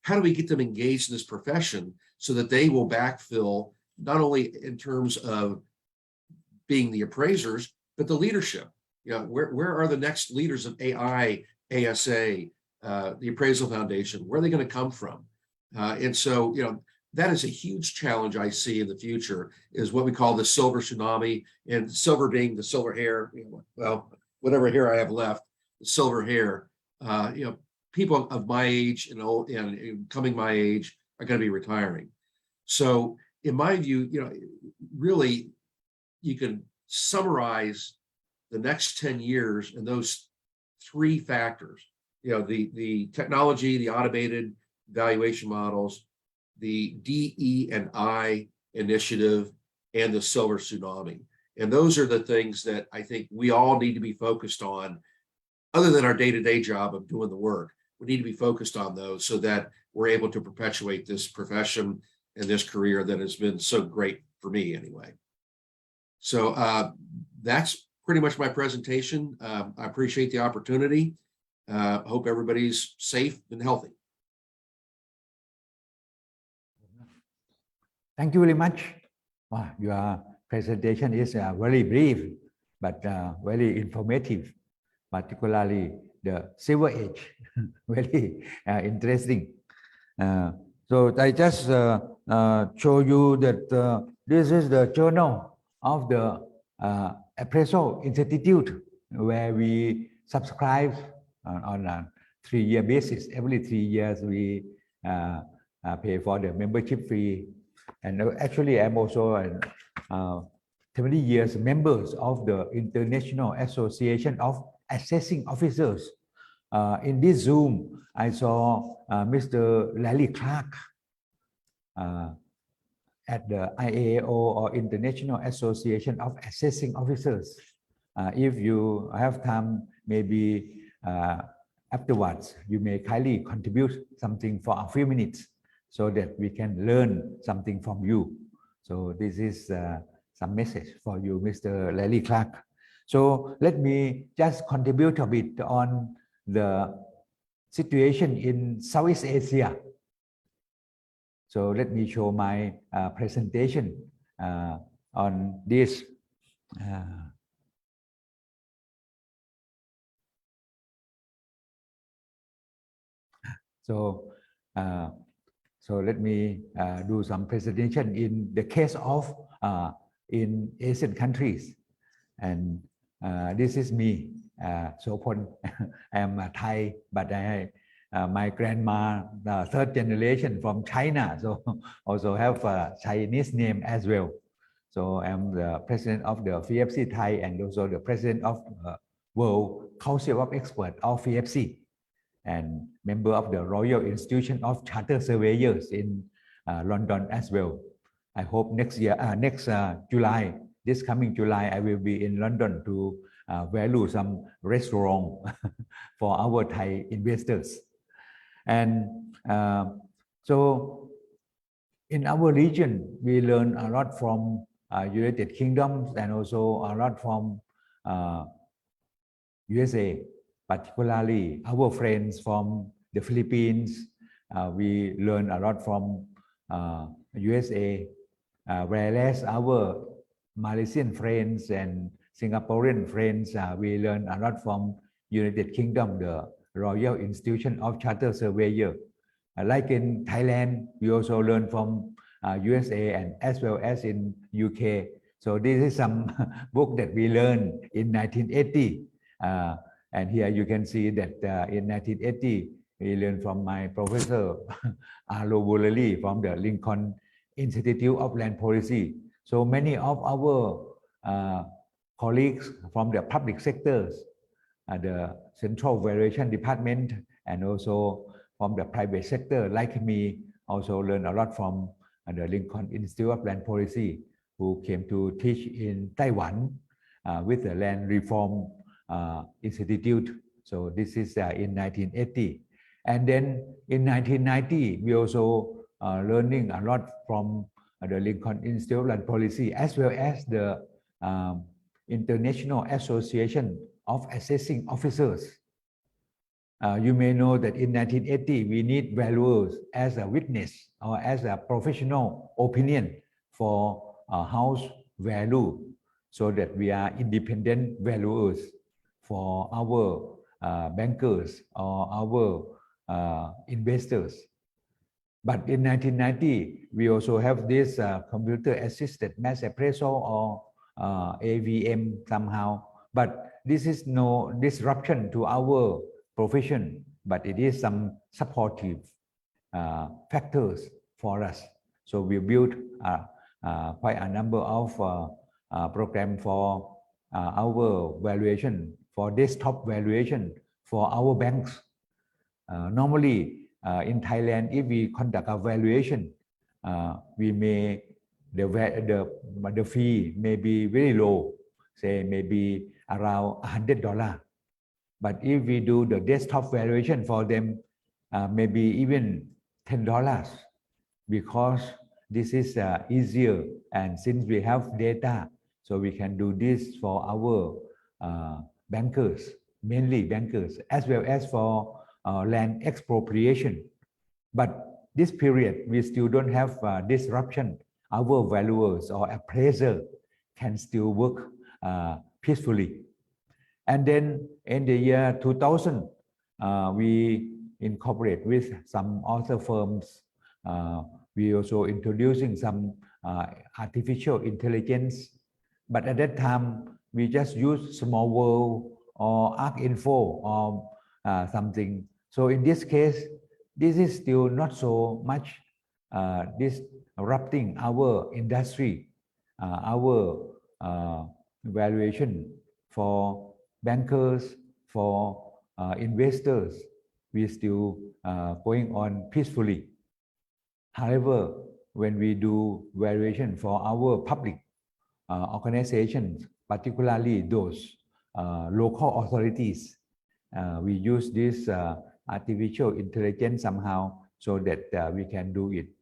How do we get them engaged in this profession so that they will backfill, not only in terms of being the appraisers, but the leadership? You know, where are the next leaders of AI, ASA, the Appraisal Foundation? Where are they going to come from? And so, you know, that is a huge challenge I see in the future, is what we call the silver tsunami, and silver being the silver hair, you know, well, whatever hair I have left, the silver hair. You know, people of my age and old and coming my age are going to be retiring. So in my view, you know, really, you can summarize the next 10 years in those three factors. You know, the technology, the automated valuation models, the DE&I initiative, and the silver tsunami. And those are the things that I think we all need to be focused on, other than our day-to-day job of doing the work. We need to be focused on those so that we're able to perpetuate this profession and this career that has been so great for me anyway. So that's pretty much my presentation. I appreciate the opportunity. Hope everybody's safe and healthy. Thank you very much. Wow, your presentation is very brief, but very informative, particularly the silver age. Very interesting. So I just show you that this is the journal of the Appraisal Institute, where we subscribe on a 3-year basis. Every 3 years we pay for the membership fee. And actually, I'm also 20 years members of the International Association of Assessing Officers. In this Zoom, I saw Mr. Larry Clark at the IAO, or International Association of Assessing Officers. If you have time, maybe afterwards, you may kindly contribute something for a few minutes so that we can learn something from you. So this is some message for you, Mr. Larry Clark. So let me just contribute a bit on the situation in Southeast Asia. So let me show my presentation on this So, so let me do some presentation in the case of in Asian countries. And this is me, Sopon. I am Thai, but my grandma, third generation from China, so also have a Chinese name as well. So I'm the president of the VFC Thai and also the president of World Council of Experts of VFC and member of the Royal Institution of Chartered Surveyors in London as well. I hope next year, July, this coming July, I will be in London to value some restaurant for our Thai investors. And so in our region, we learn a lot from United Kingdom and also a lot from USA, particularly our friends from the Philippines. We learn a lot from USA, whereas our Malaysian friends and Singaporean friends, we learn a lot from United Kingdom, the Royal Institution of Chartered Surveyor. Like in Thailand, we also learn from USA and as well as in UK. So this is some book that we learned in 1980. And here you can see that in 1980, we learned from my professor, Arlo Bulleri from the Lincoln Institute of Land Policy. So many of our colleagues from the public sectors, the Central Valuation Department, and also from the private sector, like me, also learn a lot from the Lincoln Institute of Land Policy, who came to teach in Taiwan with the Land Reform Institute. So this is in 1980. And then in 1990, we also learning a lot from the Lincoln Institute of Land Policy, as well as the International Association of Assessing Officers. You may know that in 1980, we need valuers as a witness or as a professional opinion for house value, so that we are independent valuers for our bankers or our investors. But in 1990, we also have this computer-assisted mass appraisal or AVM somehow. But this is no disruption to our profession, but it is some supportive factors for us. So we built quite a number of programs for our valuation, for desktop valuation for our banks. Normally in Thailand, if we conduct a valuation, we may the fee may be very low, say maybe around $100. But if we do the desktop valuation for them, maybe even $10, because this is easier. And since we have data, so we can do this for our bankers, mainly bankers, as well as for land expropriation. But this period, we still don't have disruption. Our valuers or appraiser can still work peacefully. And then in the year 2000, we incorporate with some other firms. We also introducing some artificial intelligence. But at that time, we just use Small World or ArcInfo or something. So in this case, this is still not so much disrupting our industry, our valuation for bankers, for investors. We still going on peacefully. However, when we do valuation for our public organizations, particularly those local authorities, we use this artificial intelligence somehow so that we can do it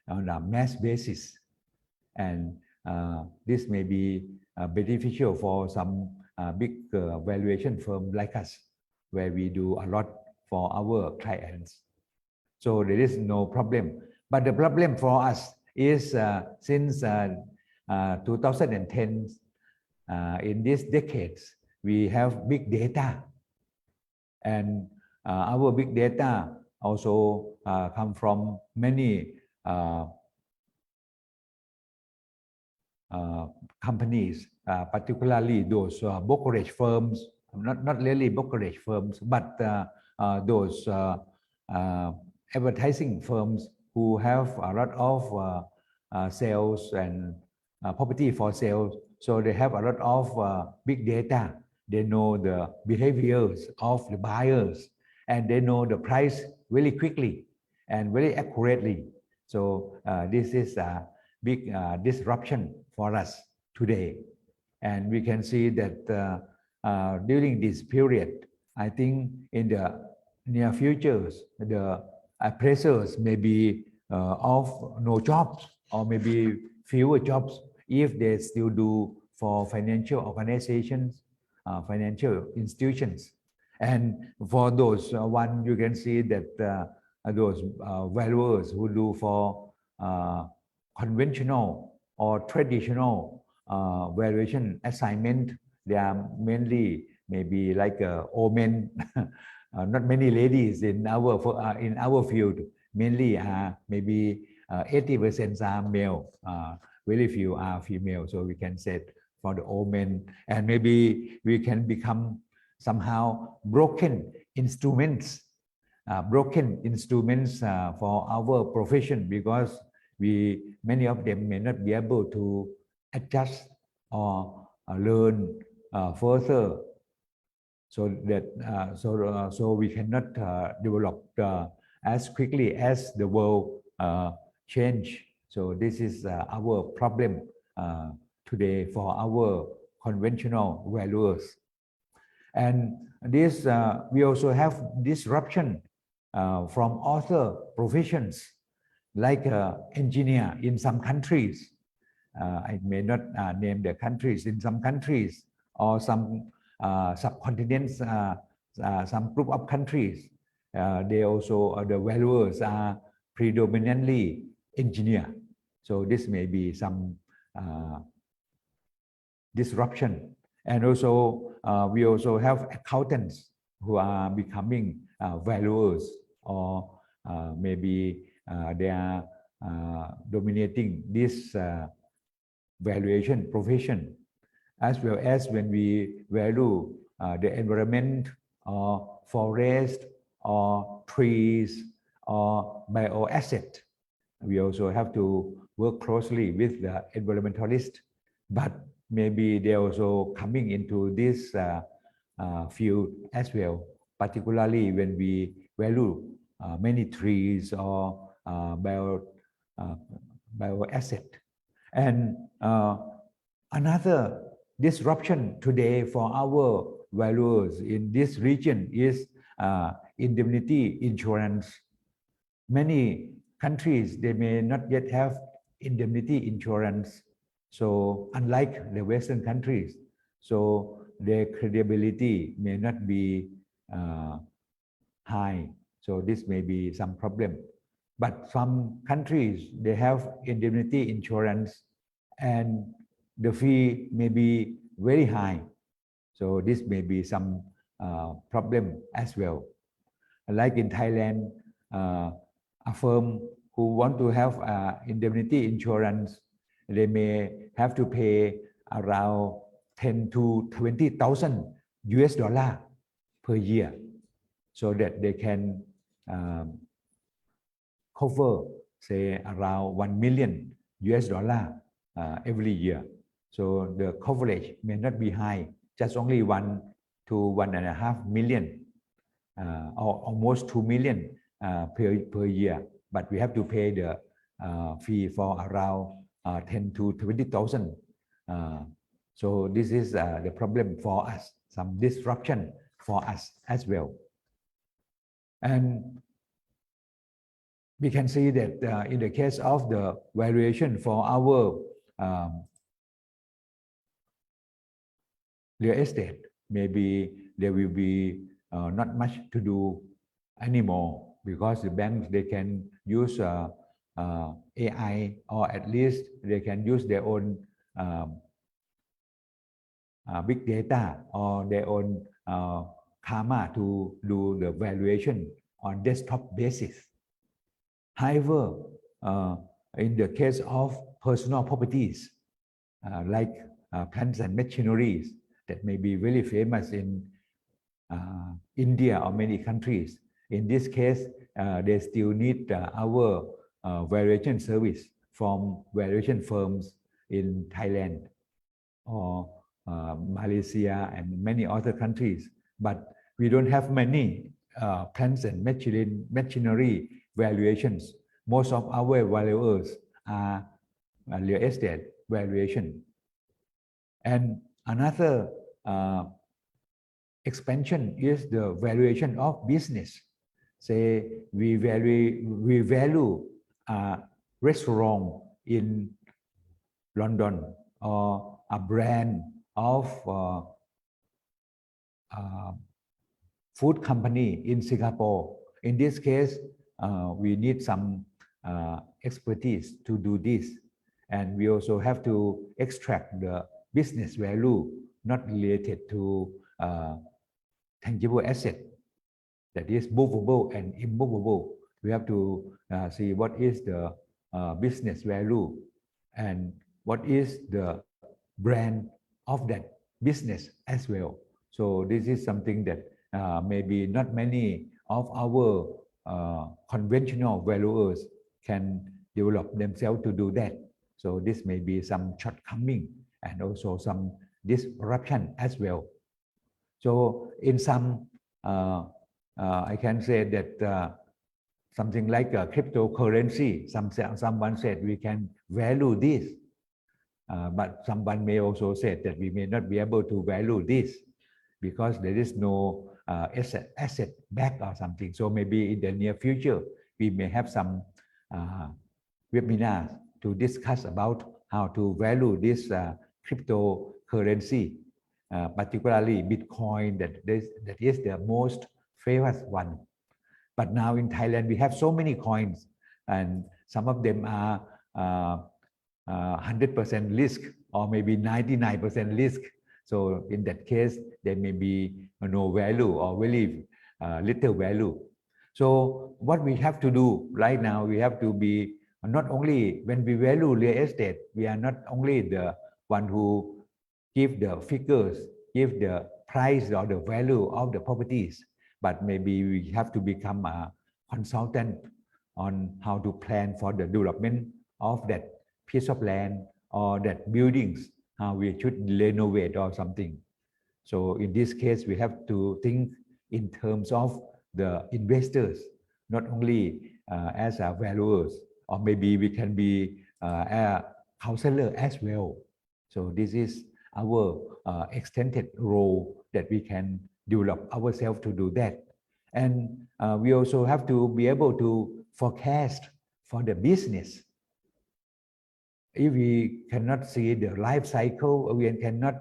on a mass basis. And this may be beneficial for some big valuation firm like us, where we do a lot for our clients. So there is no problem. But the problem for us is since 2010, in these decades, we have big data. And our big data also come from many companies, particularly those brokerage firms, not really brokerage firms, but those advertising firms who have a lot of sales and property for sale. So they have a lot of big data. They know the behaviors of the buyers, and they know the price really quickly and very accurately. So this is a big disruption for us today. And we can see that during this period, I think in the near futures, the appraisers may be of no jobs or maybe fewer jobs if they still do for financial organizations, financial institutions. And for those one, you can see that those valuers who do for conventional or traditional valuation assignment, they are mainly maybe like old men, not many ladies in our field. Mainly maybe 80% are male, very few are female. So we can say for the old men, and maybe we can become somehow broken instruments for our profession, because many of them may not be able to adjust or learn further, so that so we cannot develop as quickly as the world change. So this is our problem today for our conventional valuers. And this we also have disruption from other professions, like engineer in some countries. I may not name the countries. In some countries or some subcontinents, some group of countries, they also the valuers are predominantly engineer. So this may be some disruption. And also we also have accountants who are becoming valuers, or maybe they are dominating this valuation profession, as well as when we value the environment or forest or trees or bioasset. We also have to work closely with the environmentalist, but maybe they're also coming into this field as well, particularly when we value many trees or bioasset. And another disruption today for our valuers in this region is indemnity insurance. Many countries, they may not yet have indemnity insurance. So unlike the Western countries, so their credibility may not be high. So this may be some problem. But some countries, they have indemnity insurance and the fee may be very high. So this may be some problem as well. Like in Thailand, a firm who want to have indemnity insurance, they may have to pay around 10 to 20,000 US dollar per year, so that they can cover, say, around 1 million US dollar every year. So the coverage may not be high, just only 1 to 1.5 million, or almost 2 million per year. But we have to pay the fee for around 10 to 20,000. So this is the problem for us, some disruption for us as well. And we can see that in the case of the valuation for our real estate, maybe there will be not much to do anymore, because the banks, they can use AI, or at least they can use their own big data or their own karma to do the valuation on desktop basis. However, in the case of personal properties, like plants and machineries that may be very famous in India or many countries, in this case, they still need our valuation service from valuation firms in Thailand or Malaysia and many other countries. But we don't have many plants and machinery valuations. Most of our valuers are real estate valuation. And another expansion is the valuation of business. Say we value a restaurant in London or a brand of food company in Singapore. In this case, we need some expertise to do this. And we also have to extract the business value not related to tangible asset, that is movable and immovable. We have to see what is the business value and what is the brand of that business as well. So this is something that maybe not many of our conventional valuers can develop themselves to do that. So this may be some shortcoming and also some disruption as well. So in some, I can say that something like a cryptocurrency, someone said we can value this, but someone may also say that we may not be able to value this because there is no asset back or something. So maybe in the near future, we may have some webinars to discuss about how to value this cryptocurrency, particularly Bitcoin, that is the most famous one. But now in Thailand, we have so many coins, and some of them are 100% risk or maybe 99% risk. So in that case, there may be no value or very little value. So what we have to do right now, we have to be not only when we value real estate, we are not only the one who give the figures, give the price or the value of the properties, but maybe we have to become a consultant on how to plan for the development of that piece of land or that buildings, how we should renovate or something. So in this case, we have to think in terms of the investors, not only as valuers, or maybe we can be a counselor as well. So this is our extended role that we can develop ourselves to do that. And we also have to be able to forecast for the business. If we cannot see the life cycle, we cannot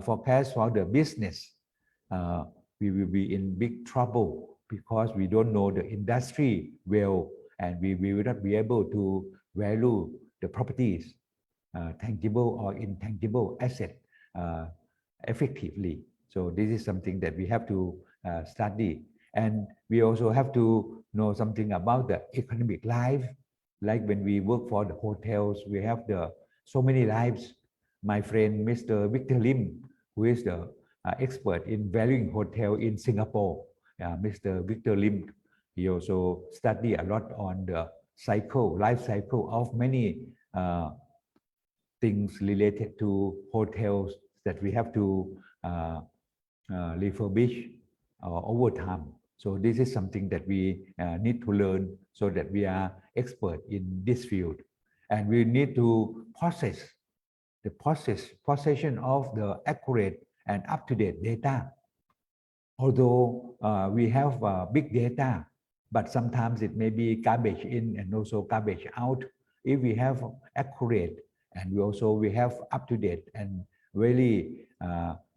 forecast for the business, we will be in big trouble because we don't know the industry well, and we will not be able to value the properties, tangible or intangible asset effectively. So this is something that we have to study. And we also have to know something about the economic life. Like when we work for the hotels, we have so many lives. My friend, Mr. Victor Lim, who is the expert in valuing hotel in Singapore, Mr. Victor Lim, he also study a lot on the life cycle of many things related to hotels that we have to refurbish over time. So this is something that we need to learn so that we are expert in this field. And we need to possession of the accurate and up-to-date data. Although we have big data, but sometimes it may be garbage in and also garbage out. If we have accurate and we have up-to-date and really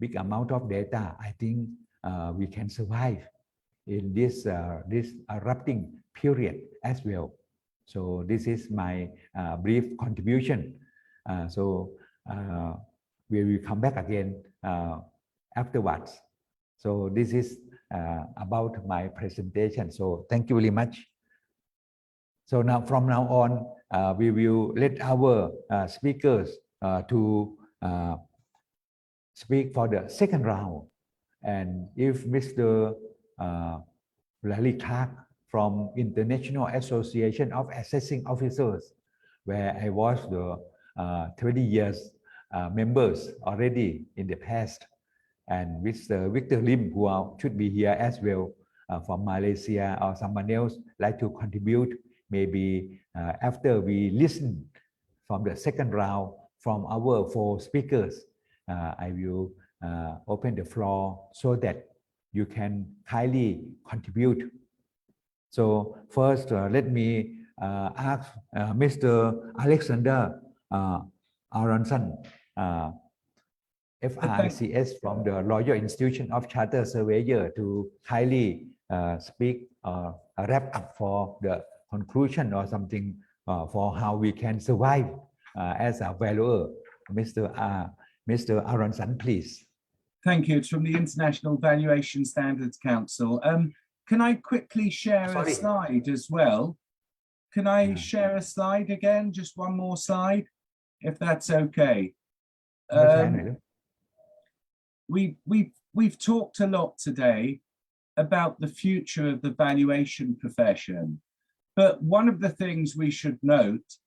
big amount of data, I think we can survive in this erupting period as well. So this is my brief contribution. We will come back again afterwards. So this is about my presentation. So thank you very much. So now from now on, we will let our speakers to speak for the second round. And if Mr. Larry Clark from International Association of Assessing Officers, where I was the 20 years members already in the past, and Mr. Victor Lim, who should be here as well from Malaysia, or someone else like to contribute, maybe after we listen from the second round from our 4 speakers, I will open the floor so that you can kindly contribute. So first, let me ask Mr. Alexander Aronson, FRCS from the Royal Institution of Charter Surveyor, to kindly speak wrap up for the conclusion or something for how we can survive as a valuer. Mr. Aronson, please. Thank you. It's from the International Valuation Standards Council. Can I quickly share a slide as well? Can I share a slide again? Just one more slide, if that's okay. We've talked a lot today about the future of the valuation profession, but one of the things we should note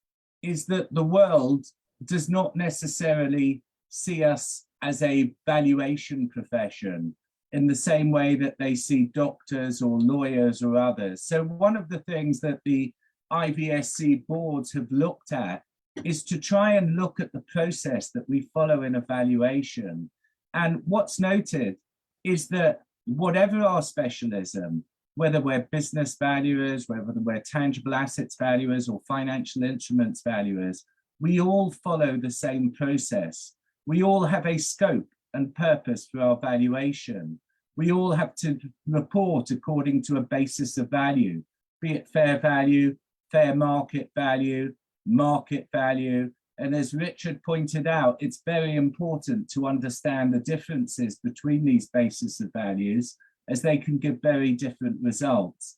is that the world does not necessarily see us as a valuation profession in the same way that they see doctors or lawyers or others. So one of the things that the IVSC boards have looked at is to try and look at the process that we follow in evaluation. And what's noted is that whatever our specialism, whether we're business valuers, whether we're tangible assets valuers or financial instruments valuers, we all follow the same process. We all have a scope and purpose for our valuation. We all have to report according to a basis of value, be it fair value, fair market value, and as Richard pointed out, it's very important to understand the differences between these bases of values, as they can give very different results.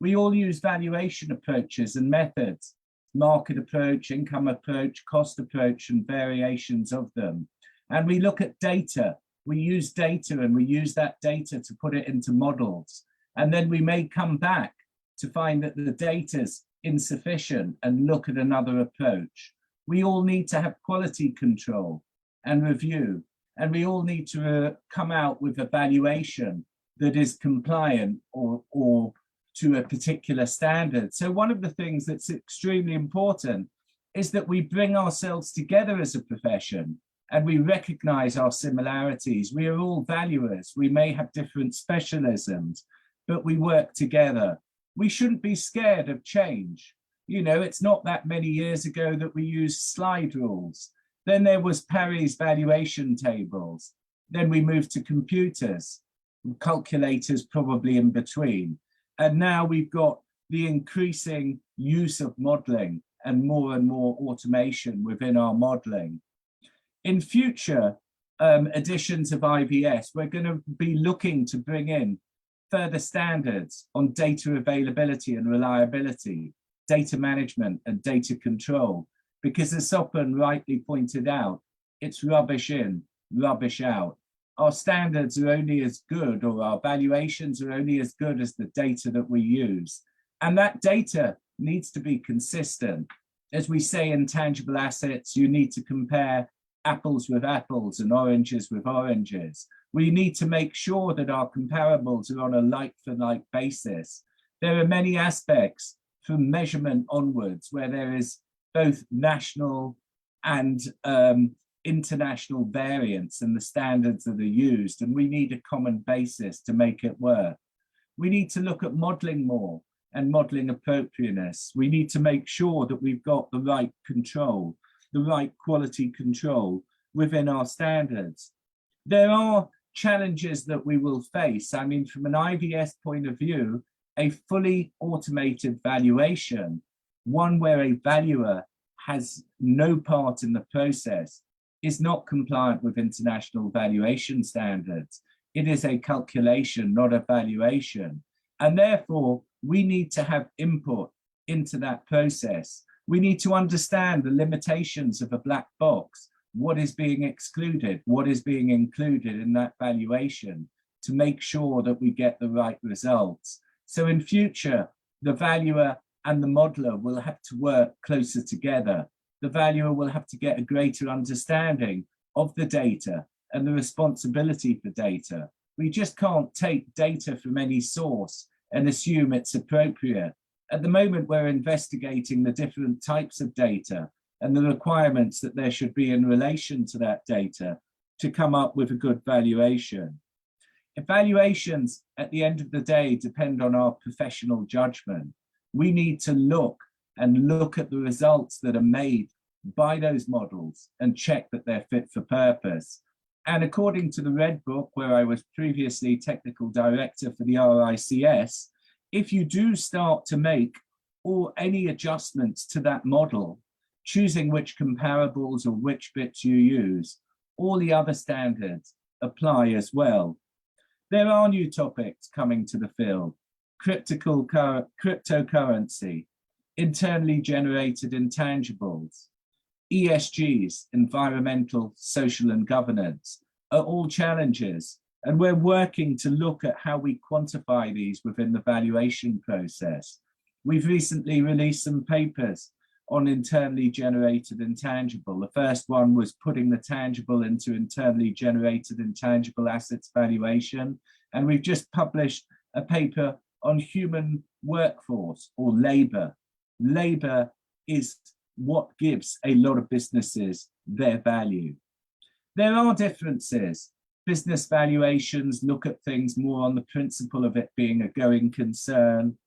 We all use valuation approaches and methods, market approach, income approach, cost approach, and variations of them. And we look at data. We use data, and we use that data to put it into models. And then we may come back to find that the data's insufficient and look at another approach. We all need to have quality control and review, and we all need to come out with a valuation that is compliant or to a particular standard. So one of the things that's extremely important is that we bring ourselves together as a profession and we recognize our similarities. We are all valuers. We may have different specialisms, but we work together. We shouldn't be scared of change. You know, it's not that many years ago that we used slide rules. Then there was Parry's valuation tables. Then we moved to computers, calculators probably in between. And now we've got the increasing use of modeling and more automation within our modeling. In future editions of IVS, we're going to be looking to bring in further standards on data availability and reliability, data management and data control, because as Sopan rightly pointed out, it's rubbish in, rubbish out. Our standards are only as good, or our valuations are only as good as the data that we use. And that data needs to be consistent. As we say in tangible assets, you need to compare apples with apples and oranges with oranges. We need to make sure that our comparables are on a like-for-like basis. There are many aspects from measurement onwards where there is both national and international variance in the standards that are used, and we need a common basis to make it work. We need to look at modeling more and modeling appropriateness. We need to make sure that we've got the right control, the right quality control within our standards. There are challenges that we will face. I mean, from an IVS point of view, a fully automated valuation, one where a valuer has no part in the process, is not compliant with international valuation standards. It is a calculation, not a valuation. And therefore, we need to have input into that process. We need to understand the limitations of a black box, what is being excluded, what is being included in that valuation, to make sure that we get the right results. So in future, the valuer and the modeler will have to work closer together. The valuer will have to get a greater understanding of the data and the responsibility for data. We just can't take data from any source and assume it's appropriate. At the moment, we're investigating the different types of data and the requirements that there should be in relation to that data to come up with a good valuation. Evaluations, at the end of the day, depend on our professional judgment. We need to look at the results that are made by those models and check that they're fit for purpose. And according to the Red Book, where I was previously technical director for the RICS, if you do start to make any adjustments to that model, choosing which comparables or which bits you use, all the other standards apply as well. There are new topics coming to the field: cryptocurrency, internally generated intangibles, ESGs, environmental, social, and governance, are all challenges. And we're working to look at how we quantify these within the valuation process. We've recently released some papers on internally generated intangible. The first one was putting the tangible into internally generated intangible assets valuation. And we've just published a paper on human workforce or labor. Labor is what gives a lot of businesses their value. There are differences. Business valuations look at things more on the principle of it being a going concern.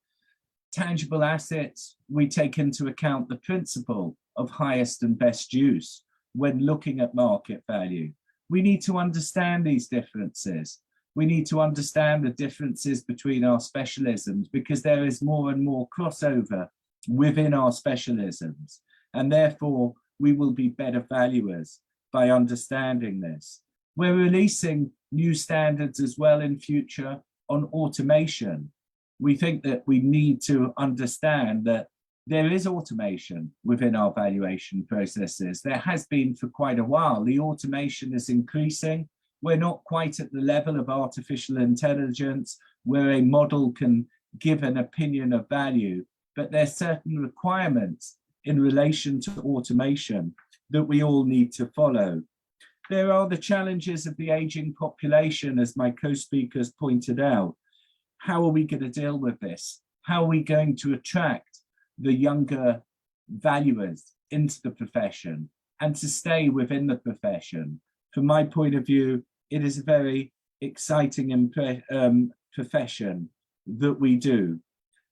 Tangible assets, we take into account the principle of highest and best use when looking at market value. We need to understand these differences. We need to understand the differences between our specialisms, because there is more and more crossover within our specialisms. And therefore, we will be better valuers by understanding this. We're releasing new standards as well in future on automation. We think that we need to understand that there is automation within our valuation processes. There has been for quite a while. The automation is increasing. We're not quite at the level of artificial intelligence where a model can give an opinion of value, but there's certain requirements in relation to automation that we all need to follow. There are the challenges of the aging population, as my co-speakers pointed out. How are we going to deal with this? How are we going to attract the younger valuers into the profession and to stay within the profession? From my point of view, it is a very exciting profession that we do.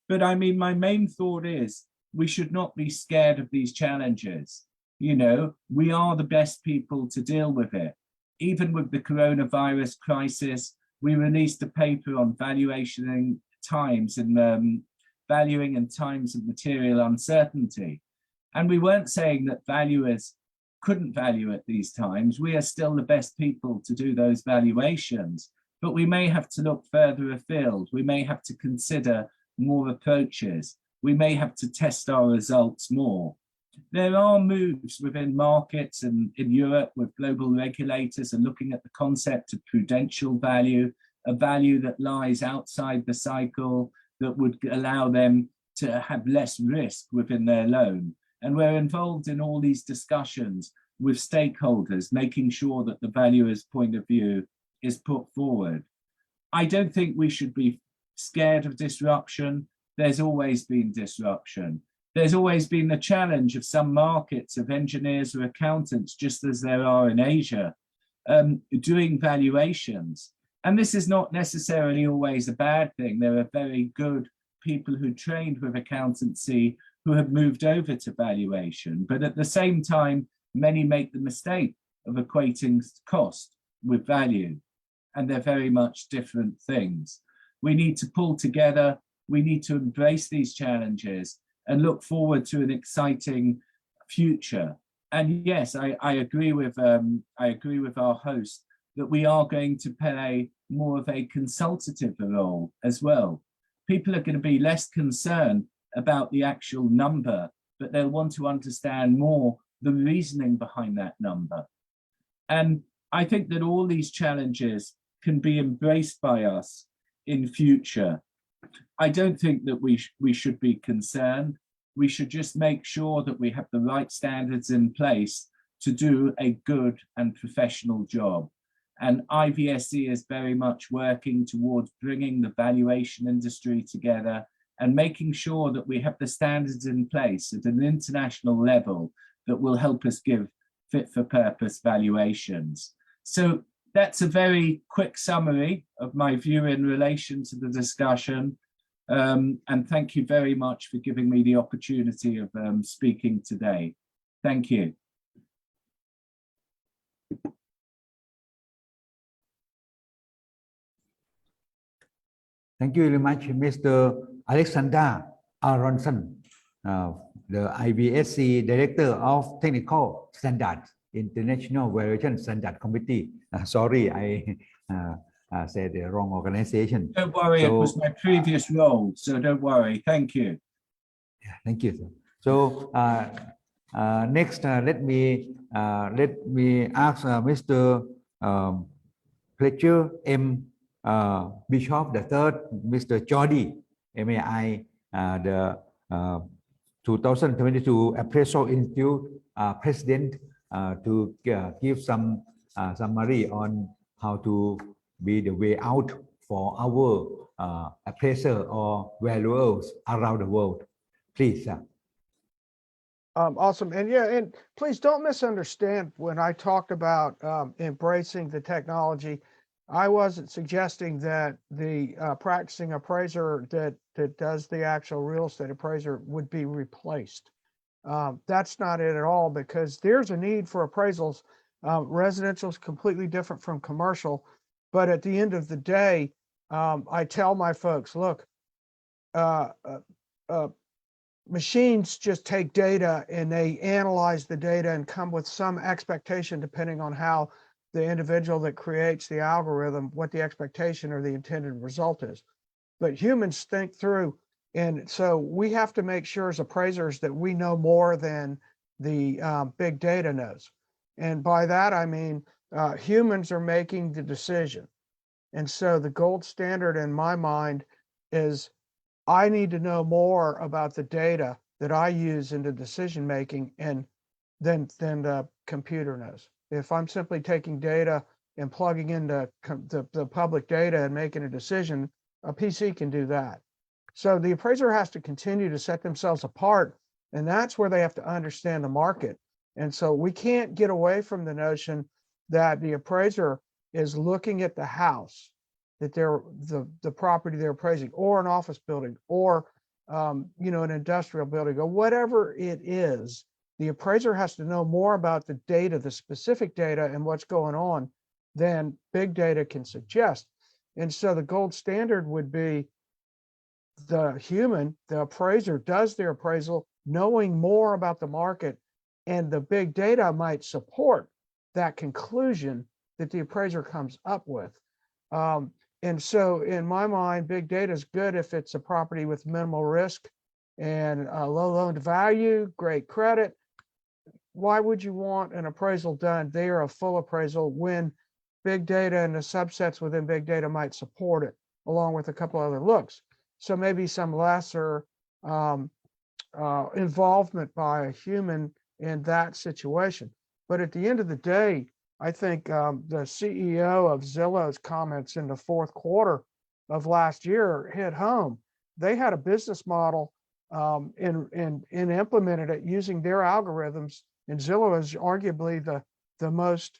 But I mean, my main thought is we should not be scared of these challenges. You know, we are the best people to deal with it. Even with the coronavirus crisis, we released a paper on valuation and times and valuing and times of material uncertainty. And we weren't saying that valuers couldn't value at these times. We are still the best people to do those valuations, but we may have to look further afield. We may have to consider more approaches. We may have to test our results more. There are moves within markets and in Europe with global regulators and looking at the concept of prudential value, a value that lies outside the cycle that would allow them to have less risk within their loan. And we're involved in all these discussions with stakeholders, making sure that the valuer's point of view is put forward. I don't think we should be scared of disruption. There's always been disruption. There's always been the challenge of some markets of engineers or accountants, just as there are in Asia, doing valuations. And this is not necessarily always a bad thing. There are very good people who trained with accountancy who have moved over to valuation. But at the same time, many make the mistake of equating cost with value. And they're very much different things. We need to pull together. We need to embrace these challenges and look forward to an exciting future. And yes, I agree with our host that we are going to play more of a consultative role as well. People are going to be less concerned about the actual number, but they'll want to understand more the reasoning behind that number. And I think that all these challenges can be embraced by us in future. I don't think that we should be concerned. We should just make sure that we have the right standards in place to do a good and professional job. And IVSE is very much working towards bringing the valuation industry together and making sure that we have the standards in place at an international level that will help us give fit for purpose valuations. So that's a very quick summary of my view in relation to the discussion. And thank you very much for giving me the opportunity of speaking today. Thank you. Thank you very much, Mr. Alexander Aronson, the IVSC Director of Technical Standards, International Valuation Standard Committee. Sorry, I said the wrong organization. Don't worry, it was my previous role, so don't worry. Thank you. Yeah, thank you, sir. So next, let me ask Mr. Fletcher M. Bishop the Third, Mr. Jordi, MAI, the 2022 Appraisal Institute President, to give some summary on how to be the way out for our appraiser or valuers around the world. Please, sir. Awesome. And yeah, and please don't misunderstand when I talked about embracing the technology. I wasn't suggesting that the practicing appraiser that does the actual real estate appraiser would be replaced. That's not it at all, because there's a need for appraisals. Residential is completely different from commercial, but at the end of the day, I tell my folks, look, machines just take data and they analyze the data and come with some expectation depending on how the individual that creates the algorithm, what the expectation or the intended result is. But humans think through, and so we have to make sure as appraisers that we know more than the big data knows. And by that, I mean, humans are making the decision. And so the gold standard in my mind is I need to know more about the data that I use into decision making and than the computer knows. If I'm simply taking data and plugging into the public data and making a decision, a PC can do that. So the appraiser has to continue to set themselves apart, and that's where they have to understand the market. And so we can't get away from the notion that the appraiser is looking at the house, that they're the property they're appraising, or an office building, or you know, an industrial building, or whatever it is. The appraiser has to know more about the data, the specific data, and what's going on than big data can suggest. And so the gold standard would be the human, the appraiser does their appraisal knowing more about the market, and the big data might support that conclusion that the appraiser comes up with. And so in my mind, big data is good if it's a property with minimal risk and low loan to value, great credit. Why would you want an appraisal done there, a full appraisal, when big data and the subsets within big data might support it, along with a couple other looks? So maybe some lesser involvement by a human in that situation. But at the end of the day, I think the CEO of Zillow's comments in the fourth quarter of last year hit home. They had a business model and implemented it using their algorithms. And Zillow is arguably the most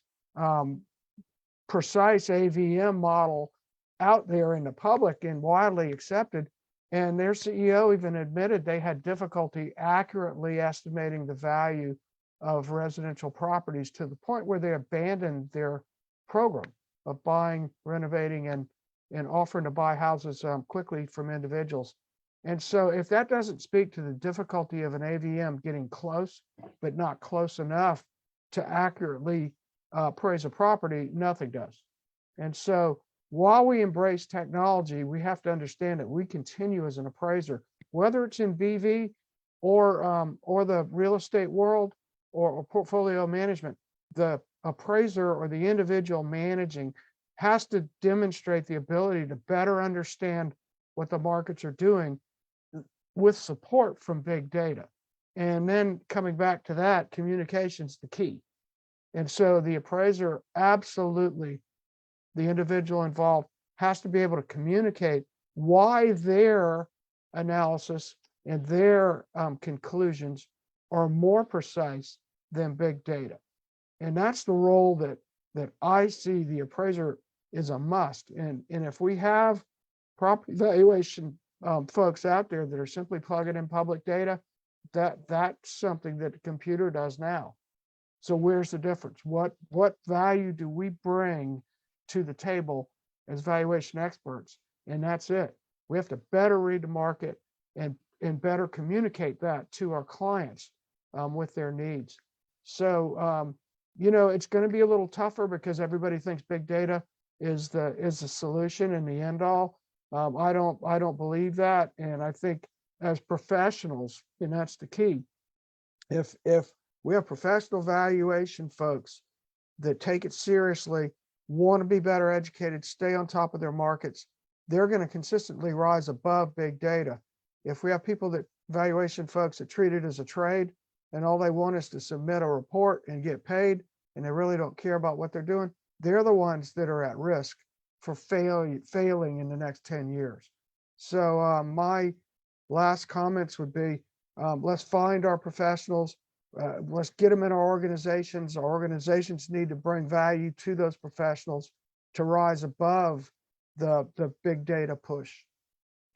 precise AVM model out there in the public and widely accepted. And their CEO even admitted they had difficulty accurately estimating the value of residential properties, to the point where they abandoned their program of buying, renovating, and offering to buy houses quickly from individuals. And so if that doesn't speak to the difficulty of an AVM getting close, but not close enough to accurately appraise a property, nothing does. And so while we embrace technology, we have to understand that we continue as an appraiser, whether it's in BV or the real estate world or portfolio management, the appraiser or the individual managing has to demonstrate the ability to better understand what the markets are doing with support from big data. And then coming back to that, communication's the key. And so the appraiser, absolutely, the individual involved has to be able to communicate why their analysis and their conclusions are more precise than big data. And that's the role that I see the appraiser is a must. And if we have property valuation folks out there that are simply plugging in public data, that's something that the computer does now. So where's the difference? What value do we bring to the table as valuation experts? And that's it. We have to better read the market and better communicate that to our clients with their needs. So it's going to be a little tougher because everybody thinks big data is the solution and the end all. I don't believe that, and I think as professionals, and that's the key. If we have professional valuation folks that take it seriously, want to be better educated, stay on top of their markets, they're going to consistently rise above big data. If we have people valuation folks that treat it as a trade and all they want is to submit a report and get paid, and they really don't care about what they're doing, they're the ones that are at risk for failing in the next 10 years. So my last comments would be, let's find our professionals. Let's get them in our organizations. Our organizations need to bring value to those professionals to rise above the big data push.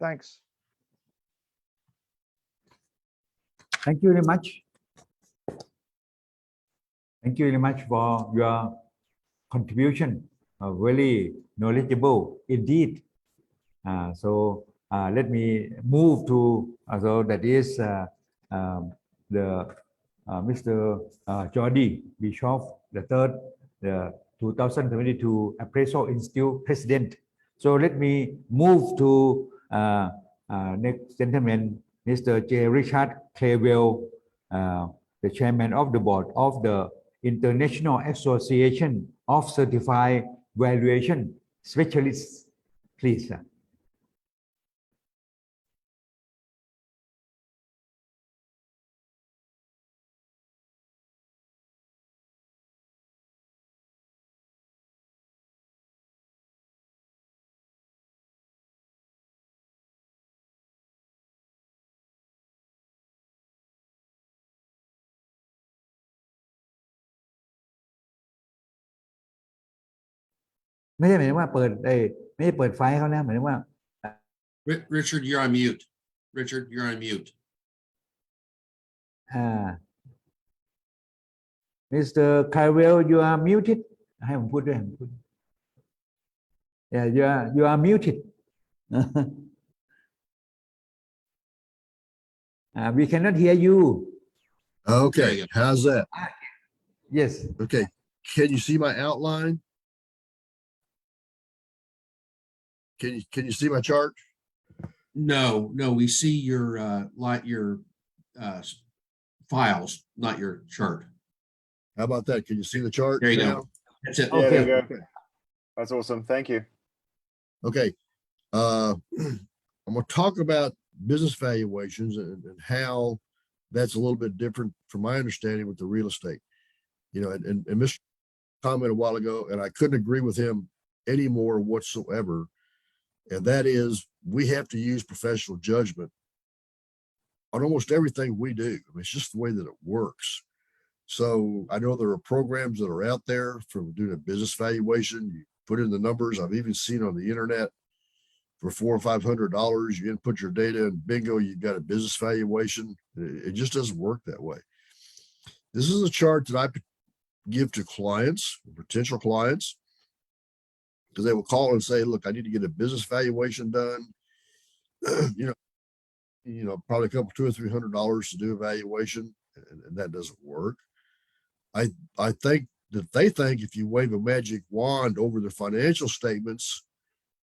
Thanks. Thank you very much. Thank you very much for your contribution. Very knowledgeable indeed. So let me move to so that is the Mr. Jordi Bischoff III, the 2022 Appraisal Institute President. So let me move to next gentleman, Mr. J. Richard Claywell, the Chairman of the Board of the International Association of Certified Valuation Specialists. Please.ไม่ใช่หมายถึงว่าเปิดไม่ใช่เปิดไฟล์เขานะหมายถึงว่า Richard, you're on mute. Richard, you're on mute. Mr. Carwell, you are muted. ให้ผมพูดด้วยผมพูด Yeah, you are muted. We cannot hear you. Okay, how's that? Yes. Okay, can you see my outline? Can you see my chart? No, we see your files, not your chart. How about that? Can you see the chart? There you now? go. That's it. Yeah, there you Okay. go. That's awesome. Thank you. Okay. I'm going to talk about business valuations and how that's a little bit different from my understanding with the real estate. And Mr. commented a while ago, and I couldn't agree with him any more whatsoever. And that is, we have to use professional judgment on almost everything we do. I mean, it's just the way that it works. So I know there are programs that are out there for doing a business valuation. You put in the numbers. I've even seen on the internet for $400 or $500, you input your data and bingo, you've got a business valuation. It just doesn't work that way. This is a chart that I give to clients, potential clients, because they will call and say, look, I need to get a business valuation done. Probably a couple, $200 or $300 to do a valuation, and that doesn't work. I think that they think if you wave a magic wand over the financial statements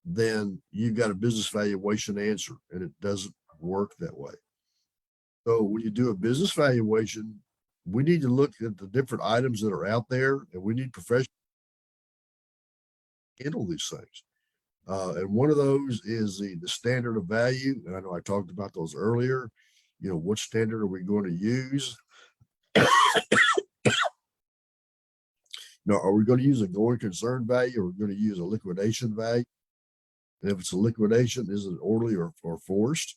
then you've got a business valuation answer, and it doesn't work that way. So when you do a business valuation, we need to look at the different items that are out there, and we need professionals to handle these things. And one of those is the standard of value. And I know I talked about those earlier. You know, what standard are we going to use? Now, are we going to use a going concern value, or are we going to use a liquidation value? And if it's a liquidation, is it orderly or forced?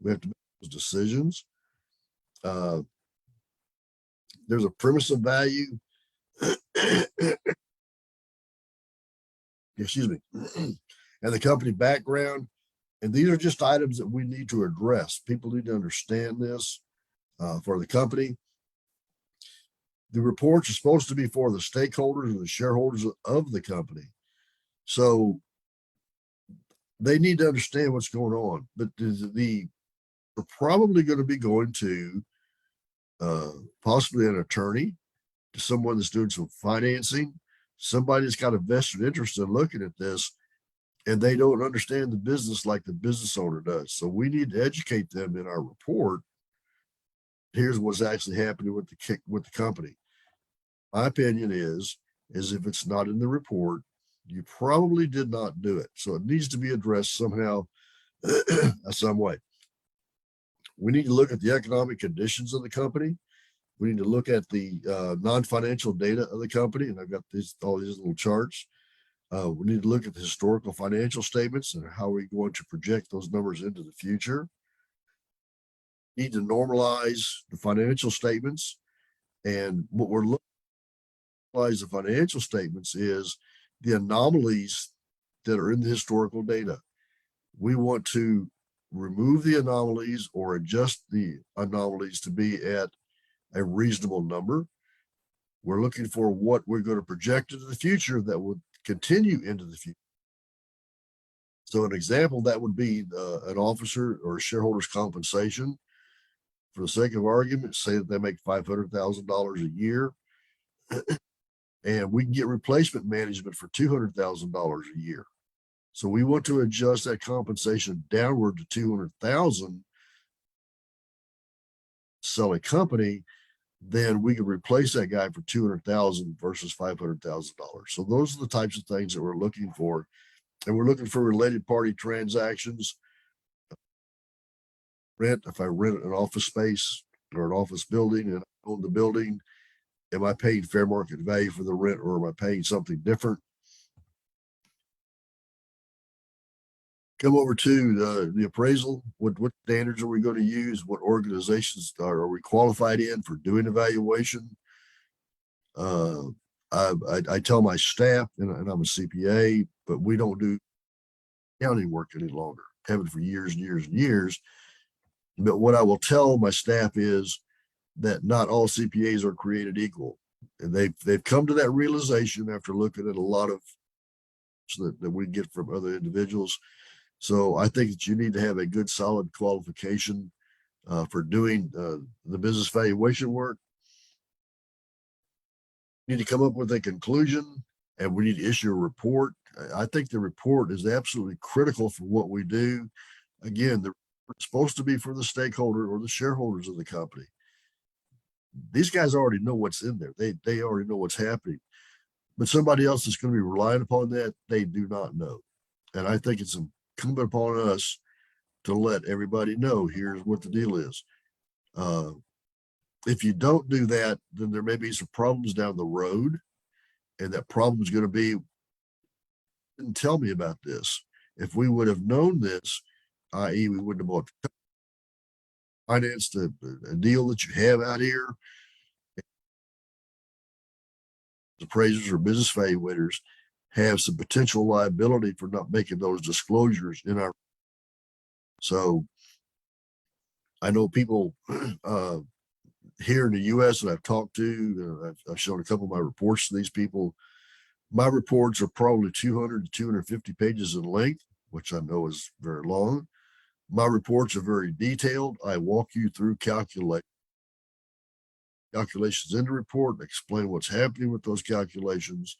We have to make those decisions. There's a premise of value. Excuse me. And the company background. And these are just items that we need to address. People need to understand this for the company. The reports are supposed to be for the stakeholders and the shareholders of the company. So they need to understand what's going on. But we're probably going to be going to possibly an attorney, to someone that's doing some financing, somebody that's got a vested interest in looking at this, and they don't understand the business like the business owner does. So we need to educate them in our report. Here's what's actually happening with the company. My opinion is if it's not in the report, you probably did not do it. So it needs to be addressed somehow, some way. We need to look at the economic conditions of the company. We need to look at the non-financial data of the company. And I've got all these little charts. We need to look at the historical financial statements and how we're going to project those numbers into the future. Need to normalize the financial statements. And what we're looking at the financial statements is the anomalies that are in the historical data. We want to remove the anomalies or adjust the anomalies to be at a reasonable number. We're looking for what we're going to project into the future that would continue into the future. So an example that would be an officer or a shareholder's compensation. For the sake of argument, say that they make $500,000 a year, and we can get replacement management for $200,000 a year. So we want to adjust that compensation downward to $200,000. Sell a company, then we can replace that guy for $200,000 versus $500,000. So those are the types of things that we're looking for. And we're looking for related party transactions. Rent, if I rent an office space or an office building and I own the building, am I paying fair market value for the rent, or am I paying something different? Come over to the appraisal. What standards are we going to use? What organizations are we qualified in for doing evaluation? I tell my staff, and I'm a CPA, but we don't do accounting work any longer. Haven't for years and years and years. But what I will tell my staff is that not all CPAs are created equal, and they've come to that realization after looking at a lot of that we get from other individuals. So I think that you need to have a good, solid qualification for doing the business valuation work. You need to come up with a conclusion, and we need to issue a report. I think the report is absolutely critical for what we do. Again, it's supposed to be for the stakeholder or the shareholders of the company. These guys already know what's in there. They already know what's happening. But somebody else is going to be relying upon that, they do not know. And I think it's incumbent upon us to let everybody know, here's what the deal is. If you don't do that, then there may be some problems down the road. And that problem is going to be, didn't tell me about this. If we would have known this, i.e. we wouldn't have bought financed a deal that you have out here. Appraisers or business evaluators have some potential liability for not making those disclosures in our. So I know people here in the US that I've talked to, I've shown a couple of my reports to these people. My reports are probably 200 to 250 pages in length, which I know is very long. My reports are very detailed. I walk you through calculations in the report, and explain what's happening with those calculations.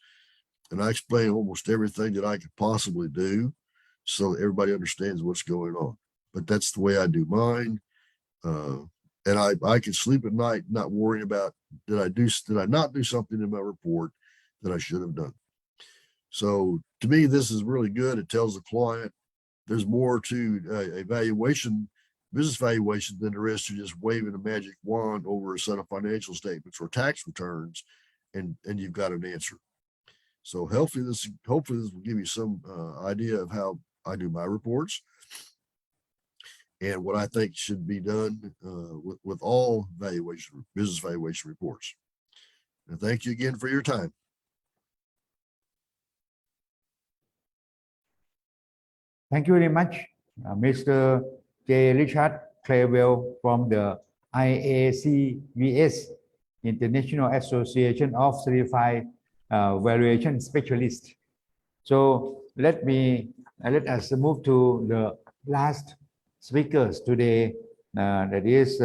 And I explain almost everything that I could possibly do. so that everybody understands what's going on. But that's the way I do mine. And I can sleep at night not worrying about did I not do something in my report that I should have done. So to me, this is really good. It tells the client there's more to a valuation, business valuation, than there is to just waving a magic wand over a set of financial statements or tax returns, and you've got an answer. So hopefully this will give you some idea of how I do my reports and what I think should be done with all business valuation reports. And thank you again for your time. Thank you very much, Mr. J. Richard Claywell from the IACVS, International Association of Certified Valuation Specialists. So let us move to the last speakers today. That is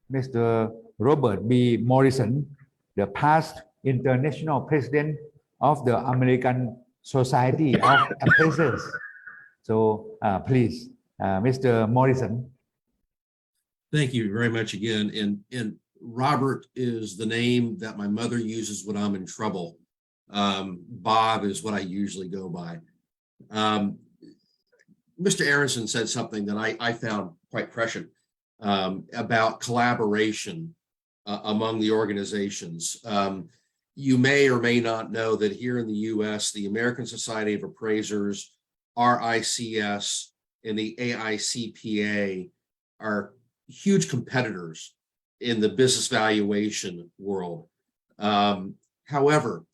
Mr. Robert B. Morrison, the past international president of the American Society of Appraisers. So please, Mr. Morrison. Thank you very much again. And Robert is the name that my mother uses when I'm in trouble. Bob is what I usually go by. Mr. Aronson said something that I found quite prescient about collaboration among the organizations. You may or may not know that here in the US, the American Society of Appraisers, RICS, and the AICPA are huge competitors in the business valuation world. However,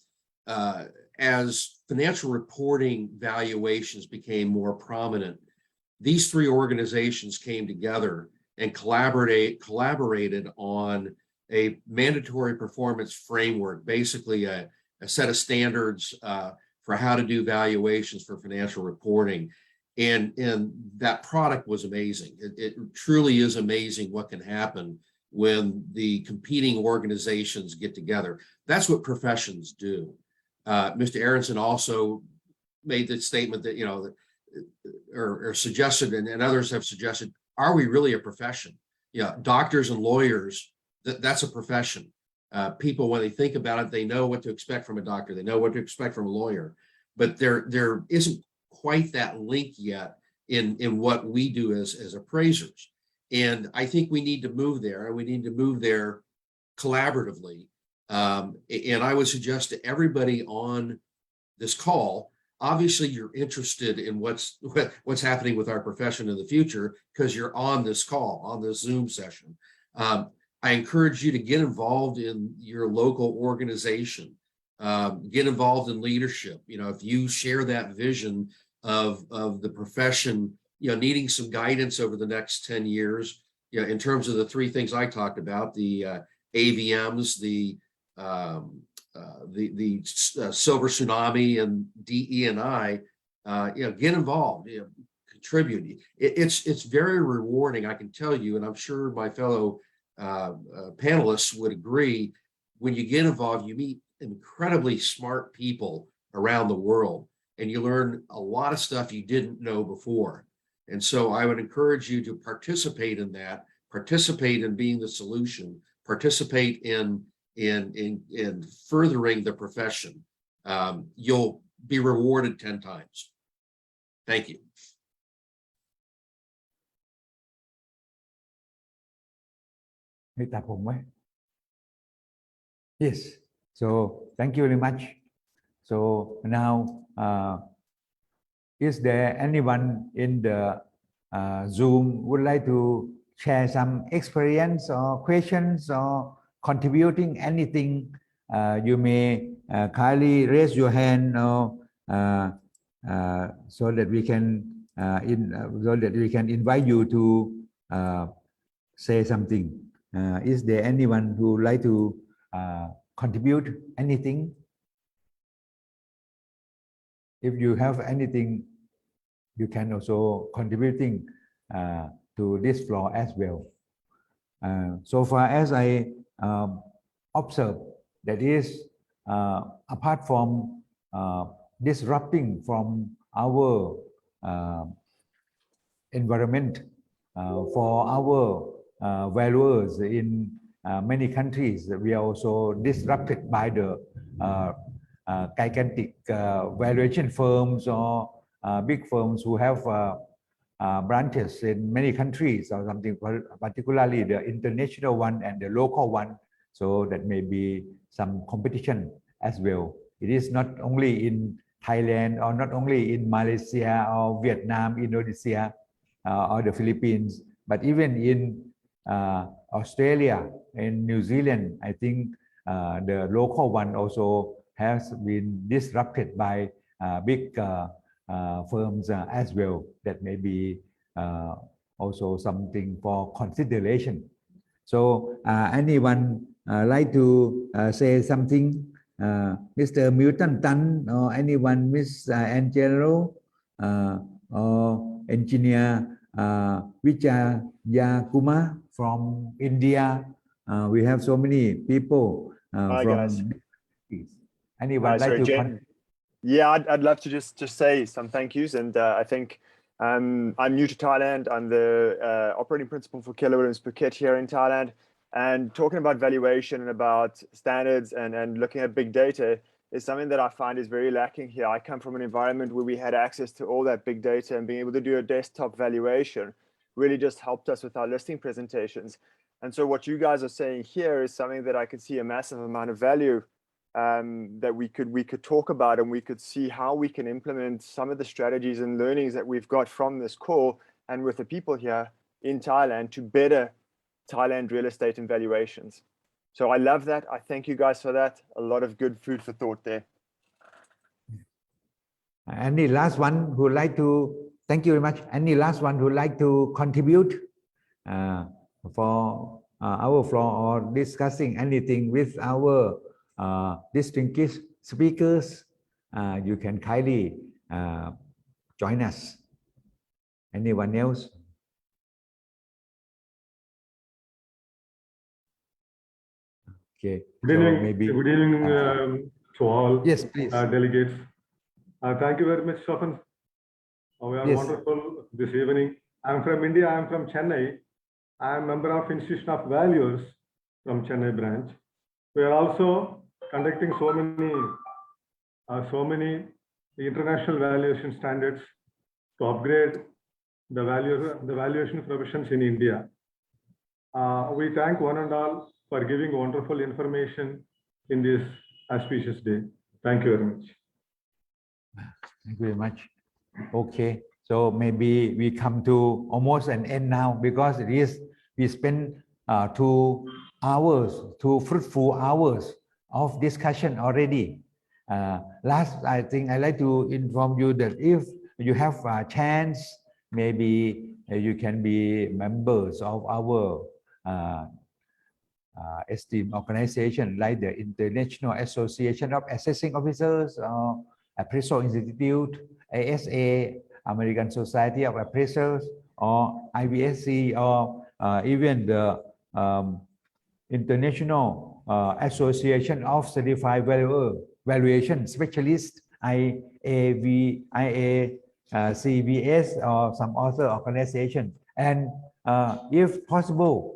as financial reporting valuations became more prominent, these three organizations came together and collaborated on a mandatory performance framework, basically a set of standards for how to do valuations for financial reporting. And that product was amazing. It truly is amazing what can happen when the competing organizations get together. That's what professions do. Mr. Aronson also made the statement that, or suggested, and others have suggested, are we really a profession? Yeah, doctors and lawyers, that's a profession. People, when they think about it, they know what to expect from a doctor. They know what to expect from a lawyer, but there isn't quite that link yet in what we do as appraisers. And I think we need to move there, and we need to move there collaboratively. And I would suggest to everybody on this call, obviously you're interested in what's happening with our profession in the future because you're on this call, on this Zoom session. I encourage you to get involved in your local organization, get involved in leadership. If you share that vision of the profession, needing some guidance over the next 10 years, in terms of the three things I talked about, the AVMs, the silver tsunami, and DE&I, get involved, contribute. It's very rewarding, I can tell you, and I'm sure my fellow panelists would agree. When you get involved, you meet incredibly smart people around the world, and you learn a lot of stuff you didn't know before. And so I would encourage you to participate in that, participate in being the solution, participate in furthering the profession. You'll be rewarded 10 times. Thank you. Yes. So thank you very much. So now, is there anyone in the Zoom would like to share some experience or questions or contributing anything? You may kindly raise your hand, or so that we can invite you to say something. Is there anyone who would like to contribute anything? If you have anything, you can also contributing to this floor as well. So far as I observe, that is, apart from disrupting from our environment for our valuers in many countries. We are also disrupted by the gigantic valuation firms or big firms who have branches in many countries or something, particularly the international one and the local one. So that may be some competition as well. It is not only in Thailand or not only in Malaysia or Vietnam, Indonesia, or the Philippines, but even in Australia and New Zealand, I think the local one also has been disrupted by big firms as well. That may be also something for consideration. So anyone like to say something? Mr. Milton Tan or anyone, Miss Angelo or Engineer Vijaya Kumar from India. We have so many people Hi, from guys. anyone like Sorry, to Jen. Yeah, I'd love to just say some thank yous. And I think I'm new to Thailand. I'm the operating principal for Keller Williams Phuket here in Thailand. And talking about valuation and about standards and looking at big data is something that I find is very lacking here. I come from an environment where we had access to all that big data, and being able to do a desktop valuation really just helped us with our listing presentations. And so what you guys are saying here is something that I could see a massive amount of value that we could talk about, and we could see how we can implement some of the strategies and learnings that we've got from this call and with the people here in Thailand to better Thailand real estate and valuations. So I love that. I thank you guys for that. A lot of good food for thought there. Any last one who like to, thank you very much. Any last one who like to contribute for our floor or discussing anything with our distinguished speakers? You can kindly join us. Anyone else? Okay. Good evening, good evening to all. Yes, please. Delegates. Thank you very much, Shofan. We are wonderful this evening. I'm from India. I'm from Chennai. I'm a member of Institution of Valuers from Chennai branch. We are also conducting so many international valuation standards to upgrade the valuation professions in India. We thank one and all for giving wonderful information in this auspicious day. Thank you very much. Thank you very much. Okay, so maybe we come to almost an end now, because it is, we spent 2 hours, 2 fruitful hours of discussion already. Last, I think I'd like to inform you that if you have a chance, maybe you can be members of our esteemed organization like the International Association of Assessing Officers, or Appraisal Institute, ASA, American Society of Appraisers, or IVSC, or even the International Association of Certified Valuation Specialists, IACVS, or some other organization. And if possible,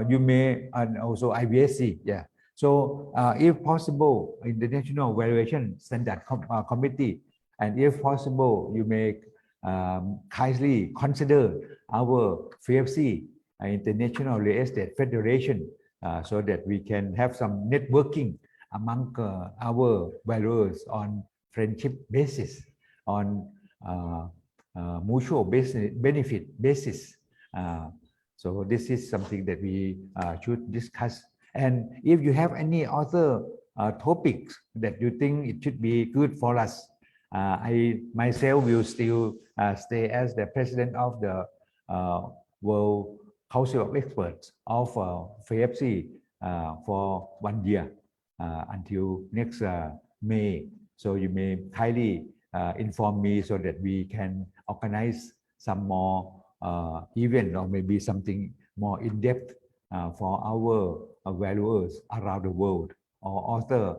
you may, and also IVSC, yeah. So if possible, International Valuation Standard Committee, and if possible, you may kindly consider our VFC, International Real Estate Federation, so that we can have some networking among our valuers on friendship basis, on mutual benefit basis. So this is something that we should discuss. And if you have any other topics that you think it should be good for us, I myself will still stay as the president of the World Council of Experts of VFC for 1 year until next May. So you may kindly inform me so that we can organize some more event, or maybe something more in-depth for our valuers around the world, or other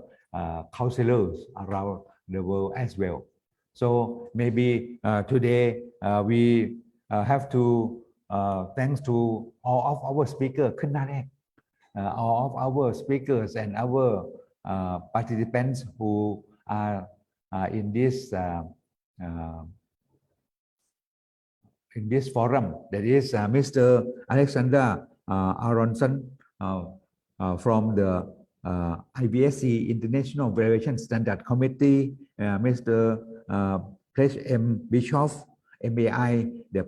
counselors around the world as well. So maybe today we have to thanks to all of our speakers ขึ้นหน้าแรก all of our speakers and our participants who are in this forum. That is Mr. Alexander Aronson from the IVSC International Valuation Standard Committee, Mr. Pres M. Bischoff, MAI, the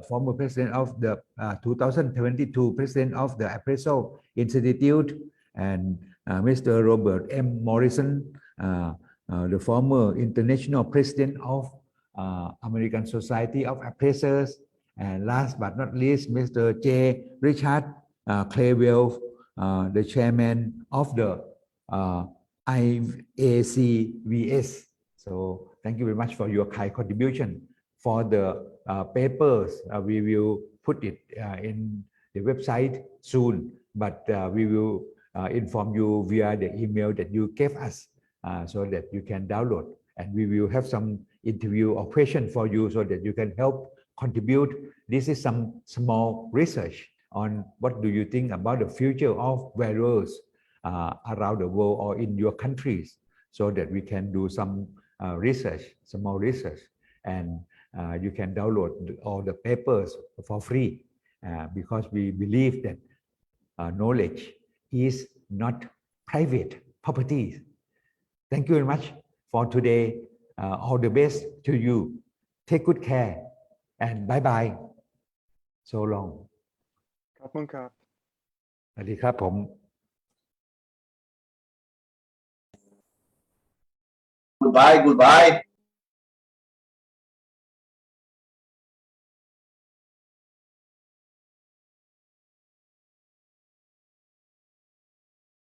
former president of the 2022 president of the Appraisal Institute, and Mr. Robert M. Morrison, the former international president of American Society of Appraisers, and last but not least, Mr. J. Richard Claywell, the chairman of the IACVS. So thank you very much for your kind contribution. For the papers, we will put it in the website soon, but we will inform you via the email that you gave us so that you can download. And we will have some interview or question for you so that you can help contribute. This is some small research on what do you think about the future of valuers around the world or in your countries, so that we can do some research, small research, and you can download all the papers for free because we believe that knowledge is not private property. Thank you very much for today. All the best to you. Take good care and bye bye. So long. ขอบคุณครับ สวัสดีครับผม Goodbye, goodbye.